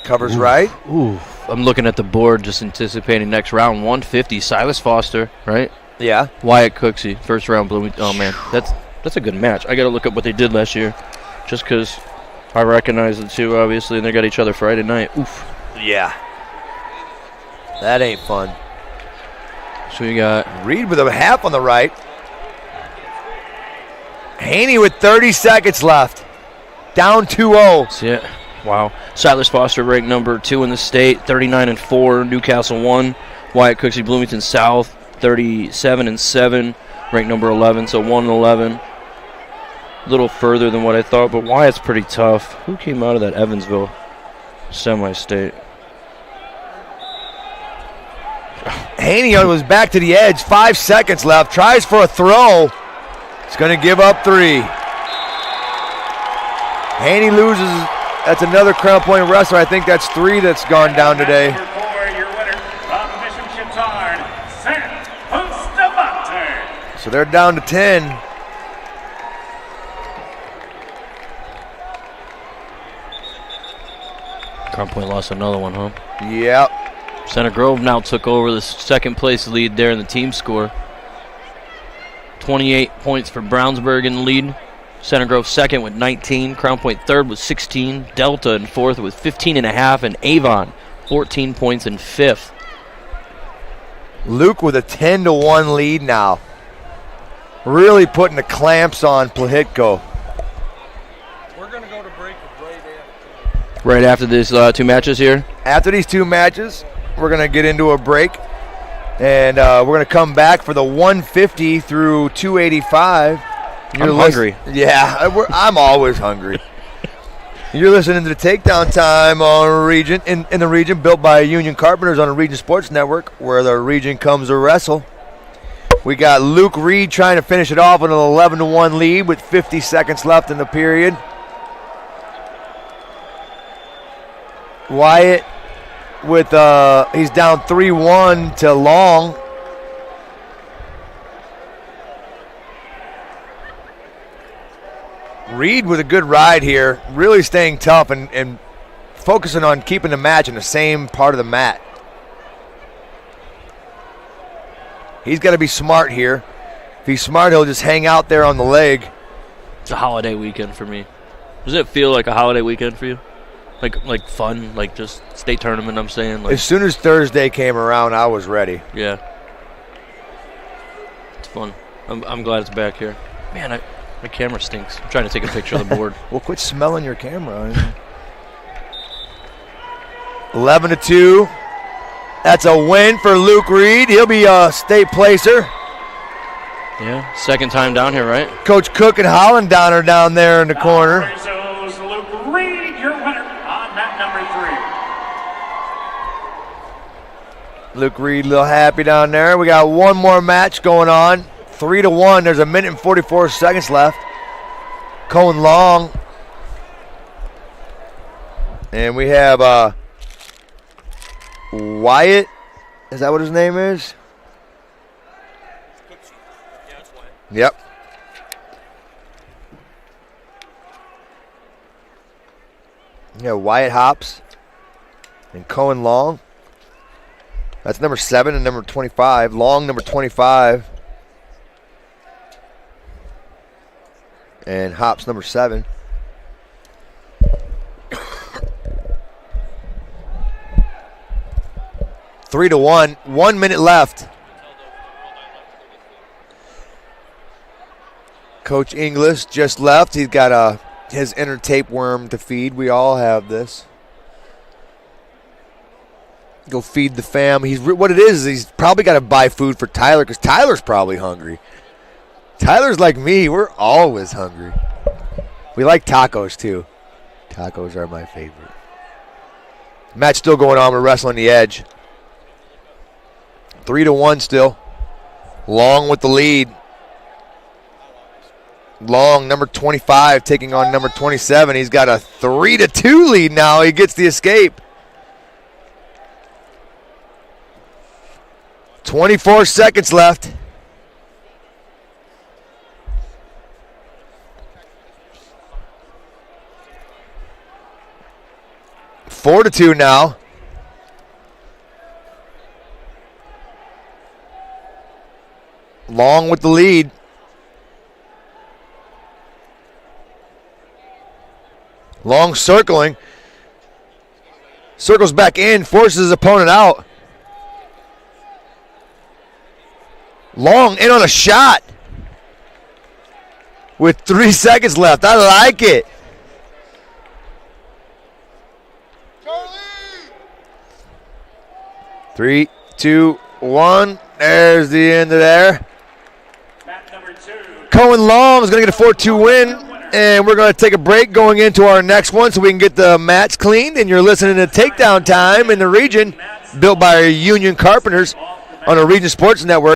Covers right. Ooh. I'm looking at the board, just anticipating next round. 150, Silas Foster, right? Yeah. Wyatt Cooksey, first round Bloomington. Oh, man, that's a good match. I got to look up what they did last year, just because I recognize the two, obviously, and they got each other Friday night. Oof. Yeah. That ain't fun. So you got Reed with a half on the right. Haney with 30 seconds left. Down 2-0. That's it. Wow. Silas Foster ranked number 2 in the state, 39-4. Newcastle 1. Wyatt Cooksey, Bloomington South, 37-7. Ranked number 11, so 1-11. A little further than what I thought, but Wyatt's pretty tough. Who came out of that Evansville semi-state? Haney was back to the edge. 5 seconds left. Tries for a throw. It's going to give up 3. Haney loses. That's another Crown Point wrestler. I think that's 3 that's gone down today. Number 4, your winner from Mission Chatard, San Bustamante. So they're down to 10. Crown Point lost another one, huh? Yep. Center Grove now took over the second place lead there in the team score. 28 points for Brownsburg in the lead. Center Grove second with 19. Crown Point third with 16. Delta in fourth with 15.5. And Avon 14 points in fifth. Luke with a 10-1 lead now. Really putting the clamps on Plahitko. We're going to go to break Right after these 2 matches here. After these 2 matches, we're going to get into a break. And we're going to come back for the 150 through 285. I'm hungry. Yeah, I'm always hungry. You're listening to the Takedown Time on Region in the region, built by Union Carpenters on the Region Sports Network, where the region comes to wrestle. We got Luke Reed trying to finish it off with an 11-1 lead with 50 seconds left in the period. Wyatt with he's down 3-1 to Long. Reed with a good ride here, really staying tough and focusing on keeping the match in the same part of the mat. He's got to be smart here. If he's smart, he'll just hang out there on the leg. It's a holiday weekend for me. Does it feel like a holiday weekend for you? Like fun, like just state tournament, I'm saying? Like, as soon as Thursday came around, I was ready. Yeah. It's fun. I'm glad it's back here. Man, my camera stinks. I'm trying to take a picture of the board. Well, quit smelling your camera. 11-2. That's a win for Luke Reed. He'll be a state placer. Yeah, second time down here, right? Coach Cook and Holland are down there in the corner. Rizzo's Luke Reed, your winner on mat number 3. Luke Reed a little happy down there. We got one more match going on. 3-1. There's a minute and 44 seconds left. Cohen Long. And we have Wyatt. Is that what his name is? Yeah, that's why. Yep. Yeah, Wyatt Hops and Cohen Long. That's number 7 and number 25. Long, number 25. And Hops, number 7. Three to 1. 1 minute left. Coach Inglis just left. He's got his inner tapeworm to feed. We all have this. Go feed the fam. What it is he's probably got to buy food for Tyler because Tyler's probably hungry. Tyler's like me. We're always hungry. We like tacos, too. Tacos are my favorite. Match still going on. We're wrestling the edge. 3-1 still. Long with the lead. Long, number 25, taking on number 27. He's got a 3-2 lead now. He gets the escape. 24 seconds left. Four to 2 now. Long with the lead. Long circling. Circles back in, forces his opponent out. Long in on a shot. With 3 seconds left. I like it. Three, two, one. There's the end of there. Cohen Long is going to get a 4-2 win, and we're going to take a break going into our next one so we can get the mats cleaned. And you're listening to Takedown Time in the region, built by Union Carpenters on the Region Sports Network.